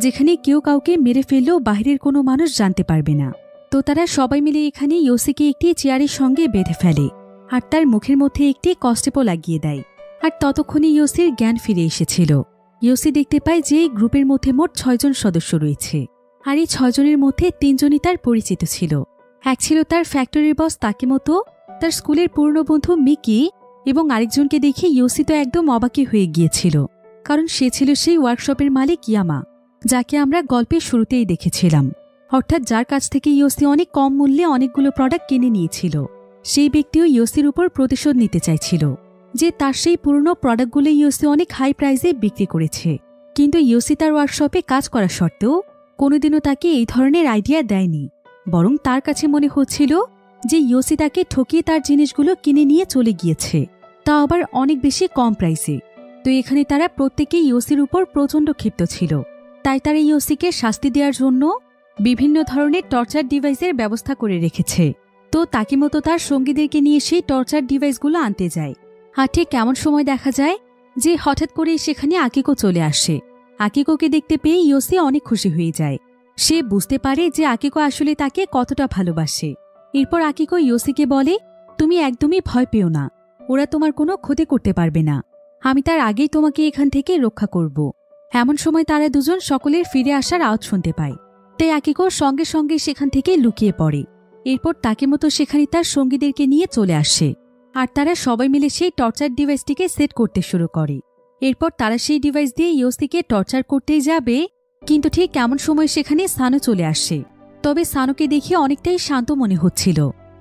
[SPEAKER 1] যেখানে কেউ কাউকে মেরে ফেললেও বাহিরের কোনো মানুষ জানতে পারবে না। তো তারা সবাই মিলে এখানে ইয়োসিকে একটি চেয়ারের সঙ্গে বেঁধে ফেলে, আর তার মুখের মধ্যে একটি কস্টেপও লাগিয়ে দেয়। আর ততক্ষণে ইয়োসির জ্ঞান ফিরে এসেছিল। ইয়োসি দেখতে পায় যে এই গ্রুপের মধ্যে মোট 6 জন সদস্য রয়েছে, আর এই 6 জনের মধ্যে 3 জনই তার পরিচিত ছিল। এক ছিল তার ফ্যাক্টরির বস তাকেমোতো, তার স্কুলের পুরনো বন্ধু মিকি, এবং আরেকজনকে দেখে ইয়োসি তো একদম অবাকি হয়ে গিয়েছিল, কারণ সে ছিল সেই ওয়ার্কশপের মালিক ইয়ামা, যাকে আমরা গল্পের শুরুতেই দেখেছিলাম, অর্থাৎ যার কাছ থেকে ইয়োসি অনেক কম মূল্যে অনেকগুলো প্রোডাক্ট কিনে নিয়েছিল। সেই ব্যক্তিও ইয়োসির উপর প্রতিশোধ নিতে চাইছিল যে তার সেই পুরনো প্রোডাক্টগুলো ইয়োসি অনেক হাই প্রাইসে বিক্রি করেছে। কিন্তু ইয়োসি তার ওয়ার্কশপে কাজ করা সত্ত্বেও কোনোদিনও তাকে এই ধরনের আইডিয়া দেয়নি, বরং তার কাছে মনে হচ্ছিল যে ইয়োসি তাকে ঠকিয়ে তার জিনিসগুলো কিনে নিয়ে চলে গিয়েছে, তা আবার অনেক বেশি কম প্রাইসে। তো এখানে তারা প্রত্যেকেই ইয়োসির উপর প্রচণ্ড ক্ষিপ্ত ছিল। তাই তারা ইয়োসিকে শাস্তি দেওয়ার জন্য বিভিন্ন ধরনের টর্চার ডিভাইসের ব্যবস্থা করে রেখেছে। তো তাকেমোতো তার সঙ্গীদেরকে নিয়ে সেই টর্চার ডিভাইসগুলো আনতে যায়। আর ঠিক কেমন সময় দেখা যায় যে হঠাৎ করেই সেখানে আকিকো চলে আসে। আকিকোকে দেখতে পেয়ে ইয়োসি অনেক খুশি হয়ে যায়। সে বুঝতে পারে যে আকিকো আসলে তাকে কতটা ভালোবাসে। এরপর আকিকো ইয়োসিকে বলে, তুমি একদমই ভয় পেও না, ওরা তোমার কোনো ক্ষতি করতে পারবে না, আমি তার আগেই তোমাকে এখান থেকে রক্ষা করব। এমন সময় তারা দুজন সকলের ফিরে আসার আওয়াজ শুনতে পায়। তাই আকিকো সঙ্গে সঙ্গে সেখান থেকে লুকিয়ে পড়ে। এরপর তাকেমোতো সেখানে তার সঙ্গীদেরকে নিয়ে চলে আসে, আর তারা সবাই মিলে সেই টর্চার ডিভাইসটিকে সেট করতে শুরু করে। এরপর তারা সেই ডিভাইস দিয়ে ইয়োসিকে টর্চার করতেই যাবে, কিন্তু ঠিক এমন সময় সেখানে সানো চলে আসে। তবে সানোকে দেখে অনেকটাই শান্ত মনে হচ্ছিল।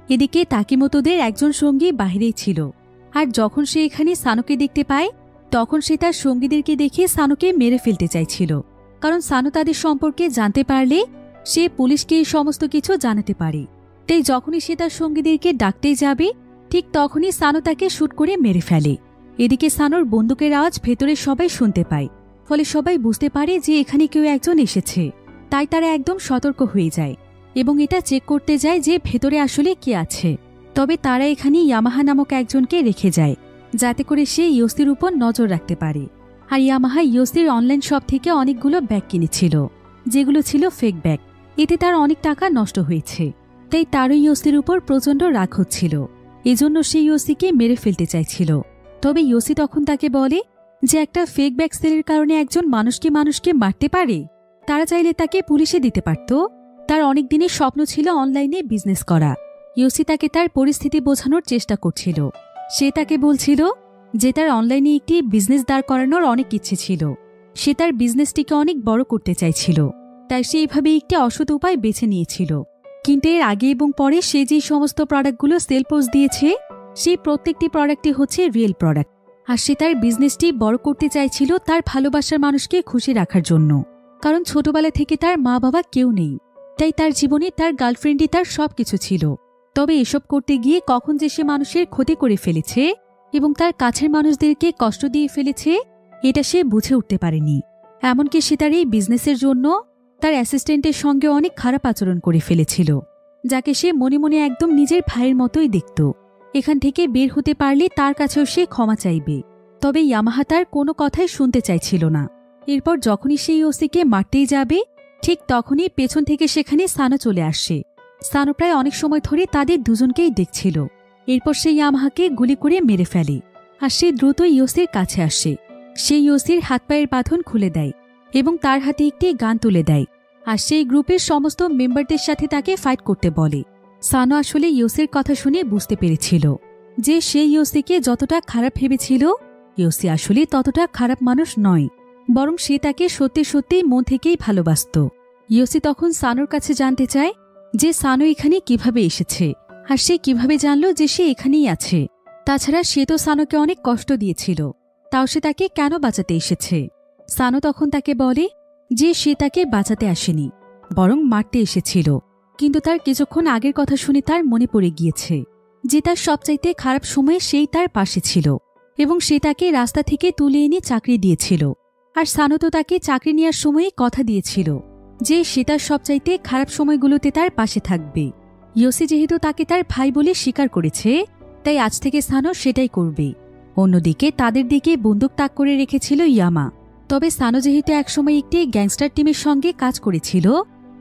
[SPEAKER 1] এদিকে তাকেমোতোদের একজন সঙ্গী বাহিরেই ছিল, আর যখন সে এখানে সানোকে দেখতে পায় তখন সে তার সঙ্গীদেরকে দেখে সানোকে মেরে ফেলতে চাইছিল, কারণ সানো তাদের সম্পর্কে জানতে পারলে সে পুলিশকে এই সমস্ত কিছু জানাতে পারে। তাই যখনই সে তার সঙ্গীদেরকে ডাকতেই যাবে ঠিক তখনই সানো তাকে শুট করে মেরে ফেলে। এদিকে সানোর বন্দুকের আওয়াজ ভেতরে সবাই শুনতে পায়, ফলে সবাই বুঝতে পারে যে এখানে কেউ একজন এসেছে। তাই তারা একদম সতর্ক হয়ে যায় এবং এটা চেক করতে যায় যে ভেতরে আসলে কে আছে। তবে তারা এখানে ইয়ামাহা নামক একজনকে রেখে যায়, যাতে করে সে ইয়োসির উপর নজর রাখতে পারে। আর ইয়ামাহা ইয়োসির অনলাইন শপ থেকে অনেকগুলো ব্যাগ কিনেছিল, যেগুলো ছিল ফেক ব্যাগ। এতে তার অনেক টাকা নষ্ট হয়েছে। তাই তারও ইয়োসির উপর প্রচণ্ড রাগ হচ্ছিল, এজন্য সে ইয়োসিকে মেরে ফেলতে চাইছিল। তবে ইয়োসি তখন তাকে বলে যে একটা ফেক ব্যাগ সেলের কারণে একজন মানুষকে মারতে পারে, তারা চাইলে তাকে পুলিশে দিতে পারত। তার অনেক দিনের স্বপ্ন ছিল অনলাইনে বিজনেস করা। ইয়োসি তাকে তার পরিস্থিতি বোঝানোর চেষ্টা করছিল। সে তাকে বলছিল যে তার অনলাইনে একটি বিজনেস দাঁড় করানোর অনেক ইচ্ছে ছিল, সে তার বিজনেসটিকে অনেক বড় করতে চাইছিল। তাই সে এইভাবে একটি অসৎ উপায় বেছে নিয়েছিল। কিন্তু এর আগে এবং পরে সে যে সমস্ত প্রোডাক্টগুলো সেল পোস্ট দিয়েছে সেই প্রত্যেকটি প্রোডাক্টই হচ্ছে রিয়েল প্রোডাক্ট। আর সে তার বিজনেসটি বড় করতে চাইছিল তার ভালোবাসার মানুষকে খুশি রাখার জন্য, কারণ ছোটবেলা থেকে তার মা বাবা কেউ নেই। তাই তার জীবনে তার গার্লফ্রেন্ডই তার সবকিছু ছিল। তবে এসব করতে গিয়ে কখন যে সে মানুষের ক্ষতি করে ফেলেছে এবং তার কাছের মানুষদেরকে কষ্ট দিয়ে ফেলেছে এটা সে বুঝে উঠতে পারেনি। এমনকি সে তার এই বিজনেসের জন্য তার অ্যাসিস্ট্যান্টের সঙ্গে অনেক খারাপ আচরণ করে ফেলেছিল, যাকে সে মনে মনে একদম নিজের ভাইয়ের মতোই দেখত। এখান থেকে বের হতে পারলে তার কাছেও সে ক্ষমা চাইবে, তবে ইয়ামাহা তার কোনো কথাই শুনতে চাইছিল না। এরপর যখনই সেই ওসিকে মারতেই যাবে ঠিক তখনই পেছন থেকে সেখানে সানো চলে আসে। সানো প্রায় অনেক সময় ধরে তাদের দুজনকেই দেখছিল। এরপর সে ইয়ামাহাকে গুলি করে মেরে ফেলে আর সে দ্রুত ইওসির কাছে আসে। সে ইওসির হাত পায়ের বাঁধন খুলে দেয় এবং তার হাতে একটি গান তুলে দেয় আর সেই গ্রুপের সমস্ত মেম্বারদের সাথে তাকে ফাইট করতে বলে। সানো আসলে ইওসির কথা শুনে বুঝতে পেরেছিল যে সে ইওসিকে যতটা খারাপ ভেবেছিল ইওসি আসলে ততটা খারাপ মানুষ নয়, বরং সে তাকে সত্যি সত্যিই মন থেকেই ভালোবাসত। ইওসি তখন সানোর কাছে জানতে চায় যে সানো এখানে কিভাবে এসেছে আর সে কিভাবে জানল যে সে এখানেই আছে। তাছাড়া সে তো সানোকে অনেক কষ্ট দিয়েছিল, তাও সে তাকে কেন বাঁচাতে এসেছে। সানো তখন তাকে বলে যে সে তাকে বাঁচাতে আসেনি, বরং মারতে এসেছিল। কিন্তু তার কিছুক্ষণ আগের কথা শুনে তার মনে পড়ে গিয়েছে যে তার সবচাইতে খারাপ সময়ে সেই তার পাশে ছিল এবং সে তাকে রাস্তা থেকে তুলে এনে চাকরি দিয়েছিল। আর সানো তো তাকে চাকরি নেওয়ার সময়ে কথা দিয়েছিল যে সে তার সবচাইতে খারাপ সময়গুলোতে তার পাশে থাকবে। ইওসি যেহেতু তাকে তার ভাই বলে স্বীকার করেছে, তাই আজ থেকে সানো সেটাই করবে। অন্যদিকে তাদের দিকে বন্দুক তাক করে রেখেছিল ইয়ামা। তবে সানো যেহেতু একসময় একটি গ্যাংস্টার টিমের সঙ্গে কাজ করেছিল,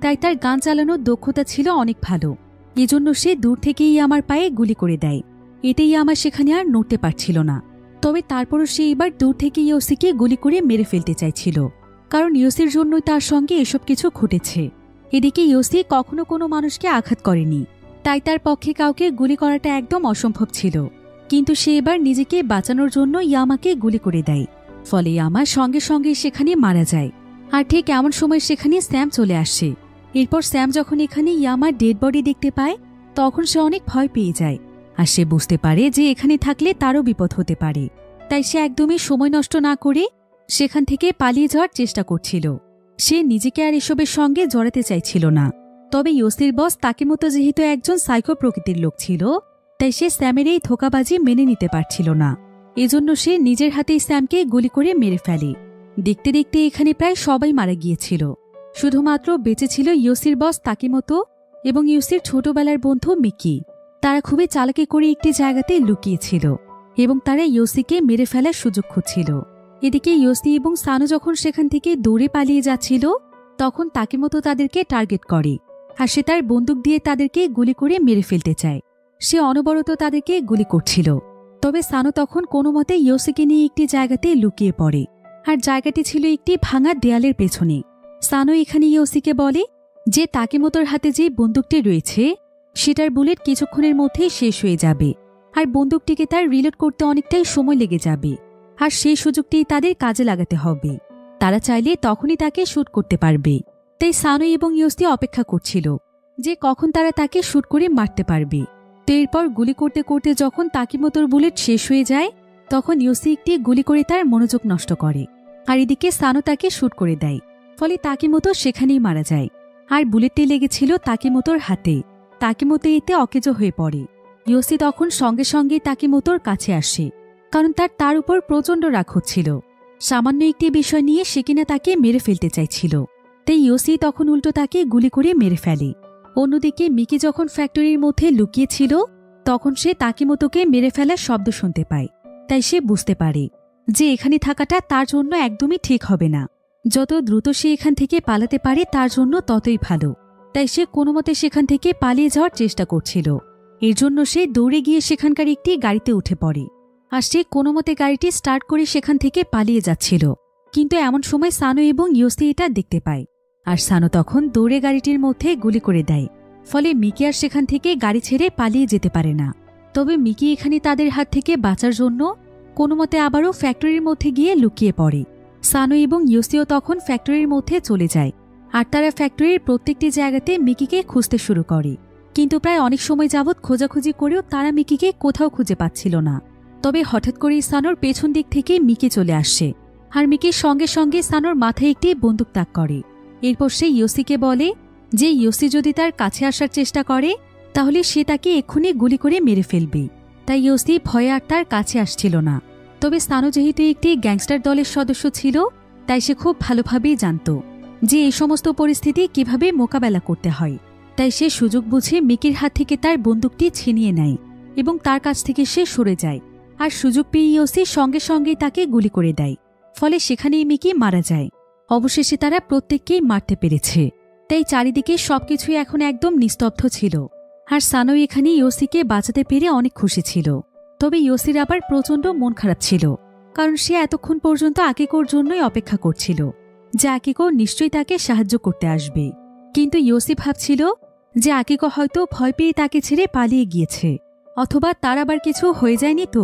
[SPEAKER 1] তাই তার গান চালানোর দক্ষতা ছিল অনেক ভালো। এজন্য সে দূর থেকেই ইয়ামার পায়ে গুলি করে দেয়। এতে ইয়ামা সেখানে আর নড়তে পারছিল না। তবে তারপরও সে এবার দূর থেকে ইওসিকে গুলি করে মেরে ফেলতে চাইছিল, কারণ ইওসির জন্যই তার সঙ্গে এসব কিছু ঘটেছে। এদিকে ইওসি কখনো কোনো মানুষকে আঘাত করেনি, তাই তার পক্ষে কাউকে গুলি করাটা একদম অসম্ভব ছিল। কিন্তু সে এবার নিজেকে বাঁচানোর জন্য ইয়ামাকে গুলি করে দেয়, ফলে ইয়ামা সঙ্গে সঙ্গে সেখানে মারা যায়। আর ঠিক এমন সময় সেখানে স্যাম চলে আসে। এরপর স্যাম যখন এখানে ইয়ামার ডেড বডি দেখতে পায় তখন সে অনেক ভয় পেয়ে যায় আর সে বুঝতে পারে যে এখানে থাকলে তারও বিপদ হতে পারে। তাই সে একদমই সময় নষ্ট না করে সেখান থেকে পালিয়ে যাওয়ার চেষ্টা করছিল। সে নিজেকে আর এসবের সঙ্গে জড়াতে চাইছিল না। তবে ইওসির বস তাকিমোতো যেহেতু একজন সাইকো প্রকৃতির লোক ছিল, তাই সে স্যামের এই ধোঁকাবাজি মেনে নিতে পারছিল না। এজন্য সে নিজের হাতেই স্যামকে গুলি করে মেরে ফেলে। দেখতে দেখতে এখানে প্রায় সবাই মারা গিয়েছিল। শুধুমাত্র বেঁচে ছিল ইওসির বস তাকিমোতো এবং ইওসির ছোটবেলার বন্ধু মিকি। তারা খুবই চালাকি করে একটি জায়গাতে লুকিয়েছিল এবং তারা ইওসিকে মেরে ফেলার সুযোগ খুঁজছিল। এদিকে ইওসি এবং সানো যখন সেখান থেকে দৌড়ে পালিয়ে যাচ্ছিল তখন তাকিমোতো তাদেরকে টার্গেট করে আর সে তার বন্দুক দিয়ে তাদেরকে গুলি করে মেরে ফেলতে চায়। সে অনবরত তাদেরকে গুলি করছিল। তবে সানো তখন কোনো মতে ইওসিকে নিয়ে একটি জায়গাতে লুকিয়ে পড়ে আর জায়গাটি ছিল একটি ভাঙা দেয়ালের পেছনে। সানো এখানে ইওসিকে বলে যে তাকিমোতোর হাতে যে বন্দুকটি রয়েছে সেটার বুলেট কিছুক্ষণের মধ্যেই শেষ হয়ে যাবে আর বন্দুকটিকে তার রিলোড করতে অনেকটাই সময় লেগে যাবে, আর সেই সুযোগটি তাদের কাজে লাগাতে হবে। তারা চাইলে তখনই তাকে শুট করতে পারবে। তাই সানো এবং ইওসি অপেক্ষা করছিল যে কখন তারা তাকে শুট করে মারতে পারবে। তো এরপর গুলি করতে করতে যখন তাকিমোতোর বুলেট শেষ হয়ে যায় তখন ইওসি একটি গুলি করে তার মনোযোগ নষ্ট করে আর এদিকে সানো তাকে শুট করে দেয়। ফলে তাকিমোতো সেখানেই মারা যায় আর বুলেটটি লেগেছিল তাকিমোতোর হাতে। তাকিমোতো এতে অকেজো হয়ে পড়ে। ইওসি তখন সঙ্গে সঙ্গে তাকিমোতোর কাছে আসে, কারণ তার উপর প্রচণ্ড রাগ হচ্ছিল। সামান্য একটি বিষয় নিয়ে সে কিনা তাকে মেরে ফেলতে চাইছিল। তাই ইওসি তখন উল্টো তাকে গুলি করে মেরে ফেলে। অন্যদিকে মিকি যখন ফ্যাক্টরির মধ্যে লুকিয়েছিল তখন সে তাকিমোতোকে মেরে ফেলার শব্দ শুনতে পায়। তাই সে বুঝতে পারে যে এখানে থাকাটা তার জন্য একদমই ঠিক হবে না। যত দ্রুত সে এখান থেকে পালাতে পারে তার জন্য ততই ভালো। তাই সে কোনোমতে সেখান থেকে পালিয়ে যাওয়ার চেষ্টা করছিল। এর জন্য সে দৌড়ে গিয়ে সেখানকার একটি গাড়িতে উঠে পড়ে আর সে কোনোমতে গাড়িটি স্টার্ট করে সেখান থেকে পালিয়ে যাচ্ছিল। কিন্তু এমন সময় সানো এবং ইওসি এটা দেখতে পায় আর সানো তখন দৌড়ে গাড়িটির মধ্যে গুলি করে দেয়। ফলে মিকি আর সেখান থেকে গাড়ি ছেড়ে পালিয়ে যেতে পারে না। তবে মিকি এখানে তাদের হাত থেকে বাঁচার জন্য কোনোমতে আবারও ফ্যাক্টরির মধ্যে গিয়ে লুকিয়ে পড়ে। সানো এবং ইওসিও তখন ফ্যাক্টরির মধ্যে চলে যায় আর তারা ফ্যাক্টরির প্রত্যেকটি জায়গাতে মিকিকে খুঁজতে শুরু করে। কিন্তু প্রায় অনেক সময় যাবৎ খোঁজাখুঁজি করেও তারা মিকিকে কোথাও খুঁজে পাচ্ছিল না। তবে হঠাৎ করেই সানোর পেছন দিক থেকে মিকি চলে আসে আর মিকির সঙ্গে সঙ্গে সানোর মাথায় একটি বন্দুক তাক করে। এরপর সে ইওসিকে বলে যে ইওসি যদি তার কাছে আসার চেষ্টা করে তাহলে সে তাকে এক্ষুনি গুলি করে মেরে ফেলবে। তাই ইয়োসি ভয়ে আর তার কাছে আসছিল না। তবে সানো যেহেতু একটি গ্যাংস্টার দলের সদস্য ছিল, তাই সে খুব ভালোভাবেই জানত যে এই সমস্ত পরিস্থিতি কিভাবে মোকাবেলা করতে হয়। তাই সে সুযোগ বুঝে মিকির হাত থেকে তার বন্দুকটি ছিনিয়ে নেয় এবং তার কাছ থেকে সে সরে যায়। আর সুযোগ পেয়ে ইয়োসি সঙ্গে সঙ্গেই তাকে গুলি করে দেয়। ফলে সেখানেই মিকি মারা যায়। অবশেষে তারা প্রত্যেককেই মারতে পেরেছে। তাই চারিদিকে সবকিছুই এখন একদম নিস্তব্ধ ছিল। আর সানো এখানে ইয়োসিকে বাঁচাতে পেরে অনেক খুশি ছিল। তবে ইয়োসির আবার প্রচণ্ড মন খারাপ ছিল, কারণ সে এতক্ষণ পর্যন্ত আকিকোর জন্যই অপেক্ষা করছিল যে আকিকো নিশ্চয়ই তাকে সাহায্য করতে আসবে। কিন্তু ইয়োসি ভাবছিল যে আকিকো হয়তো ভয় পেয়ে তাকে ছেড়ে পালিয়ে গিয়েছে, অথবা তার আবার কিছু হয়ে যায়নি তো।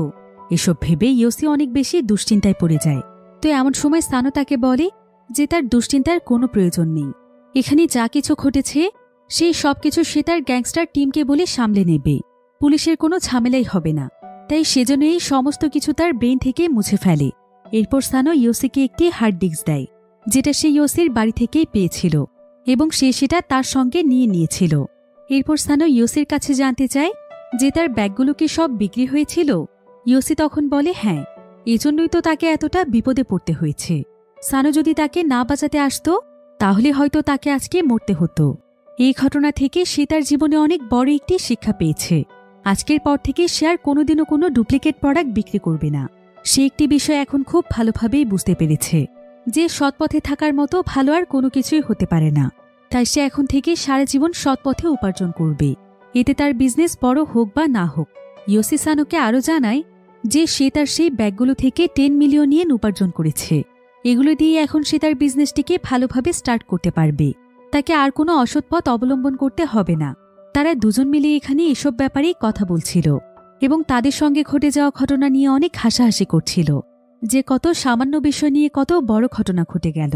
[SPEAKER 1] এসব ভেবে ইয়োসি অনেক বেশি দুশ্চিন্তায় পড়ে যায়। তো এমন সময় সানো তাকে বলে যে তার দুশ্চিন্তার কোনো প্রয়োজন নেই। এখানে যা কিছু ঘটেছে সেই সবকিছু সে তার গ্যাংস্টার টিমকে বলে সামলে নেবে। পুলিশের কোনো ঝামেলাই হবে না। তাই সেজন্য এই সমস্ত কিছু তার ব্রেন থেকে মুছে ফেলে। এরপর সানো ইয়োসিকে একটি হার্ড ডিস্ক দেয়, যেটা সে ইয়োসির বাড়ি থেকেই পেয়েছিল এবং সে সেটা তার সঙ্গে নিয়ে নিয়েছিল। এরপর সানো ইয়োসির কাছে জানতে চায় যে তার ব্যাগগুলো কি সব বিক্রি হয়েছিল। ইয়োসি তখন বলে হ্যাঁ, এজন্যই তো তাকে এতটা বিপদে পড়তে হয়েছে। সানো যদি তাকে না বাঁচাতে আসতো তাহলে হয়তো তাকে আজকে মরতে হতো। এই ঘটনা থেকে সে তার জীবনে অনেক বড় একটি শিক্ষা পেয়েছে। আজকের পর থেকে সে আর কোনোদিনও কোনো ডুপ্লিকেট প্রোডাক্ট বিক্রি করবে না। সে একটি বিষয় এখন খুব ভালোভাবেই বুঝতে পেরেছে যে সৎপথে থাকার মতো ভালো আর কোনো কিছুই হতে পারে না। তাই সে এখন থেকে সারা জীবন সৎপথে উপার্জন করবে, এতে তার বিজনেস বড় হোক বা না হোক। ইয়োসি সানোকে আরও জানায় যে সে তার সেই ব্যাগগুলো থেকে 10 মিলিয়ন ইয়েন উপার্জন করেছে। এগুলো দিয়ে এখন সে তার বিজনেসটিকে ভালোভাবে স্টার্ট করতে পারবে। তাকে আর কোনো অসৎ পথ অবলম্বন করতে হবে না। তারা দুজন মিলে এখানে এসব ব্যাপারেই কথা বলছিল এবং তাদের সঙ্গে ঘটে যাওয়া ঘটনা নিয়ে অনেক হাসাহাসি করছিল যে কত সামান্য বিষয় নিয়ে কত বড় ঘটনা ঘটে গেল।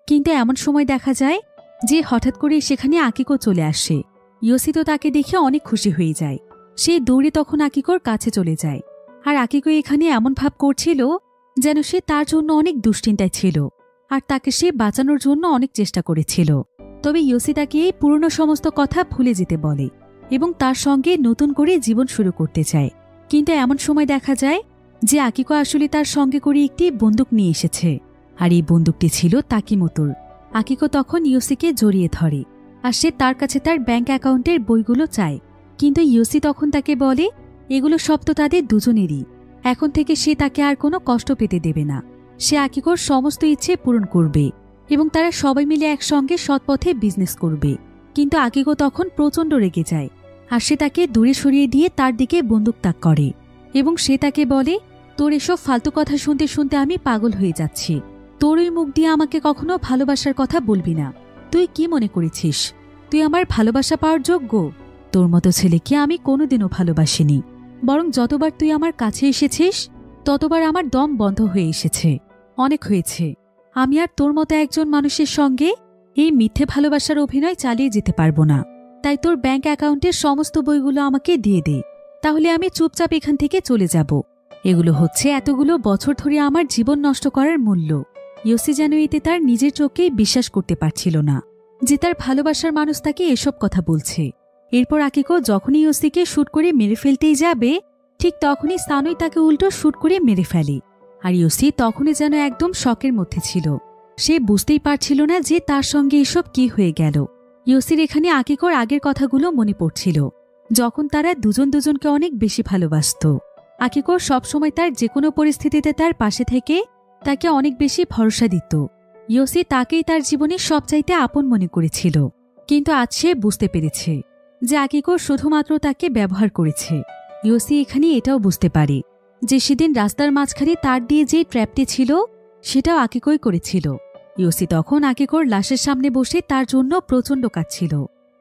[SPEAKER 1] কিন্তু এমন সময় দেখা যায় যে হঠাৎ করে সেখানে আকিকো চলে আসে। ইয়োসি তো তাকে দেখে অনেক খুশি হয়ে যায়। সে দৌড়ে তখন আকিকোর কাছে চলে যায়। আর আকিকো এখানে এমন ভাব করছিল যেন সে তার জন্য অনেক দুশ্চিন্তায় ছিল আর তাকে সে বাঁচানোর জন্য অনেক চেষ্টা করেছিল। তবে ইয়োসি তাকে এই পুরনো সমস্ত কথা ভুলে যেতে বলে এবং তার সঙ্গে নতুন করে জীবন শুরু করতে চায়। কিন্তু এমন সময় দেখা যায় যে আকিকো আসলে তার সঙ্গে করে একটি বন্দুক নিয়ে এসেছে, আর এই বন্দুকটি ছিল তাকিমোতোর। আকিকো তখন ইয়োসিকে জড়িয়ে ধরে আর সে তার কাছে তার ব্যাংক অ্যাকাউন্টের বইগুলো চায়। কিন্তু ইয়োসি তখন তাকে বলে এগুলো সব তো তাদের দুজনেরই। এখন থেকে সে তাকে আর কোনো কষ্ট পেতে দেবে না। সে আকিকোর সমস্ত ইচ্ছে পূরণ করবে এবং তারা সবাই মিলে একসঙ্গে সৎপথে বিজনেস করবে। কিন্তু আকিকো তখন প্রচণ্ড রেগে যায় আর সে তাকে দূরে সরিয়ে দিয়ে তার দিকে বন্দুক তাক করে এবং সে তাকে বলে তোর এসব ফালতু কথা শুনতে শুনতে আমি পাগল হয়ে যাচ্ছি। তোর ওই মুখ দিয়ে আমাকে কখনো ভালোবাসার কথা বলবি না। তুই কি মনে করেছিস তুই আমার ভালোবাসা পাওয়ার যোগ্য? তোর মতো ছেলেকে আমি কোনোদিনও ভালোবাসিনি। বরং যতবার তুই আমার কাছে এসেছিস ততবার আমার দম বন্ধ হয়ে এসেছে। অনেক হয়েছে। আমি আর তোর মতো একজন মানুষের সঙ্গে এই মিথ্যে ভালোবাসার অভিনয় চালিয়ে যেতে পারবো না। তাই তোর ব্যাংক অ্যাকাউন্টের সমস্ত বইগুলো আমাকে দিয়ে দে, তাহলে আমি চুপচাপ এখান থেকে চলে যাব। এগুলো হচ্ছে এতগুলো বছর ধরে আমার জীবন নষ্ট করার মূল্য। ইয়োসি যেন এতে তার নিজের চোখকেই বিশ্বাস করতে পারছিল না যে তার ভালোবাসার মানুষ তাকে এসব কথা বলছে। এরপর আকিকো যখনই ইয়োসিকে শুট করে মেরে ফেলতেই যাবে ঠিক তখনই সানোই তাকে উল্টো শুট করে মেরে ফেলে। আর ইয়োসি তখনই যেন একদম শকের মধ্যে ছিল। সে বুঝতেই পারছিল না যে তার সঙ্গে এসব কি হয়ে গেল। ইয়োসির এখানে আকিকোর আগের কথাগুলো মনে পড়ছিল, যখন তারা দুজন দুজনকে অনেক বেশি ভালোবাসত। আকিকো সবসময় তার যে কোনো পরিস্থিতিতে তার পাশে থেকে তাকে অনেক বেশি ভরসা দিত। ইয়োসি তাকেই তার জীবনে সবচাইতে আপন মনে করেছিল। কিন্তু আজ সে বুঝতে পেরেছে যে আকিকো শুধুমাত্র তাকে ব্যবহার করেছে। ইয়োসি এখানে এটাও বুঝতে পারে যে সেদিন রাস্তার মাঝখানে তার দিয়ে যে ট্র্যাপটি ছিল সেটাও আকিকোই করেছিল। ইয়োসি তখন আকিকোর লাশের সামনে বসে তার জন্য প্রচণ্ড কাঁদছিল,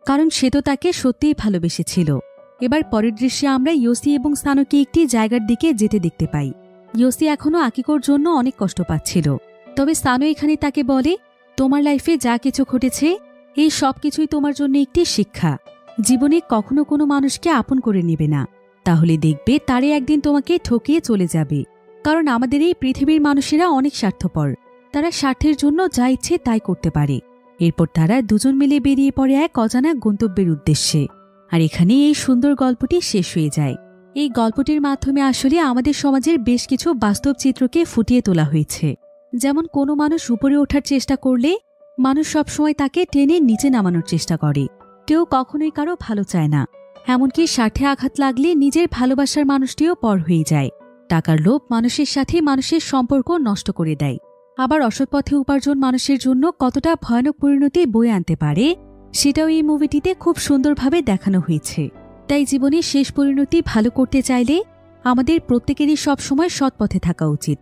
[SPEAKER 1] কারণ সে তো তাকে সত্যিই ভালোবেসেছিল। এবার পরের দৃশ্যে আমরা ইয়োসি এবং সানোকে একটি জায়গার দিকে যেতে দেখতে পাই। ইয়োসি এখনও আকিকোর জন্য অনেক কষ্ট পাচ্ছিল। তবে সানো এখানে তাকে বলে তোমার লাইফে যা কিছু ঘটেছে এই সব কিছুই তোমার জন্য একটি শিক্ষা। জীবনে কখনো কোনো মানুষকে আপন করে নেবে না, তাহলে দেখবে তারে একদিন তোমাকে ঠকিয়ে চলে যাবে। কারণ আমাদের এই পৃথিবীর মানুষেরা অনেক স্বার্থপর, তারা স্বার্থের জন্য যা ইচ্ছে তাই করতে পারে। এরপর তারা দুজন মিলে বেরিয়ে পড়ে এক অজানা গন্তব্যের উদ্দেশ্যে। আর এখানেই এই সুন্দর গল্পটি শেষ হয়ে যায়। এই গল্পটির মাধ্যমে আসলে আমাদের সমাজের বেশ কিছু বাস্তব চিত্রকে ফুটিয়ে তোলা হয়েছে। যেমন কোনো মানুষ উপরে ওঠার চেষ্টা করলে মানুষ সবসময় তাকে টেনে নিচে নামানোর চেষ্টা করে। কেউ কখনোই কারো ভালো চায় না, এমনকি ষাটে আঘাত লাগলে নিজের ভালোবাসার মানুষটিও পর হয়ে যায়। টাকার লোভ মানুষের সাথে মানুষের সম্পর্ক নষ্ট করে দেয়। আবার অসৎ পথে উপার্জন মানুষের জন্য কতটা ভয়ানক পরিণতি বয়ে আনতে পারে সেটাও এই মুভিটিতে খুব সুন্দরভাবে দেখানো হয়েছে। তাই জীবনের শেষ পরিণতি ভালো করতে চাইলে আমাদের প্রত্যেকেরই সবসময় সৎ পথে থাকা উচিত।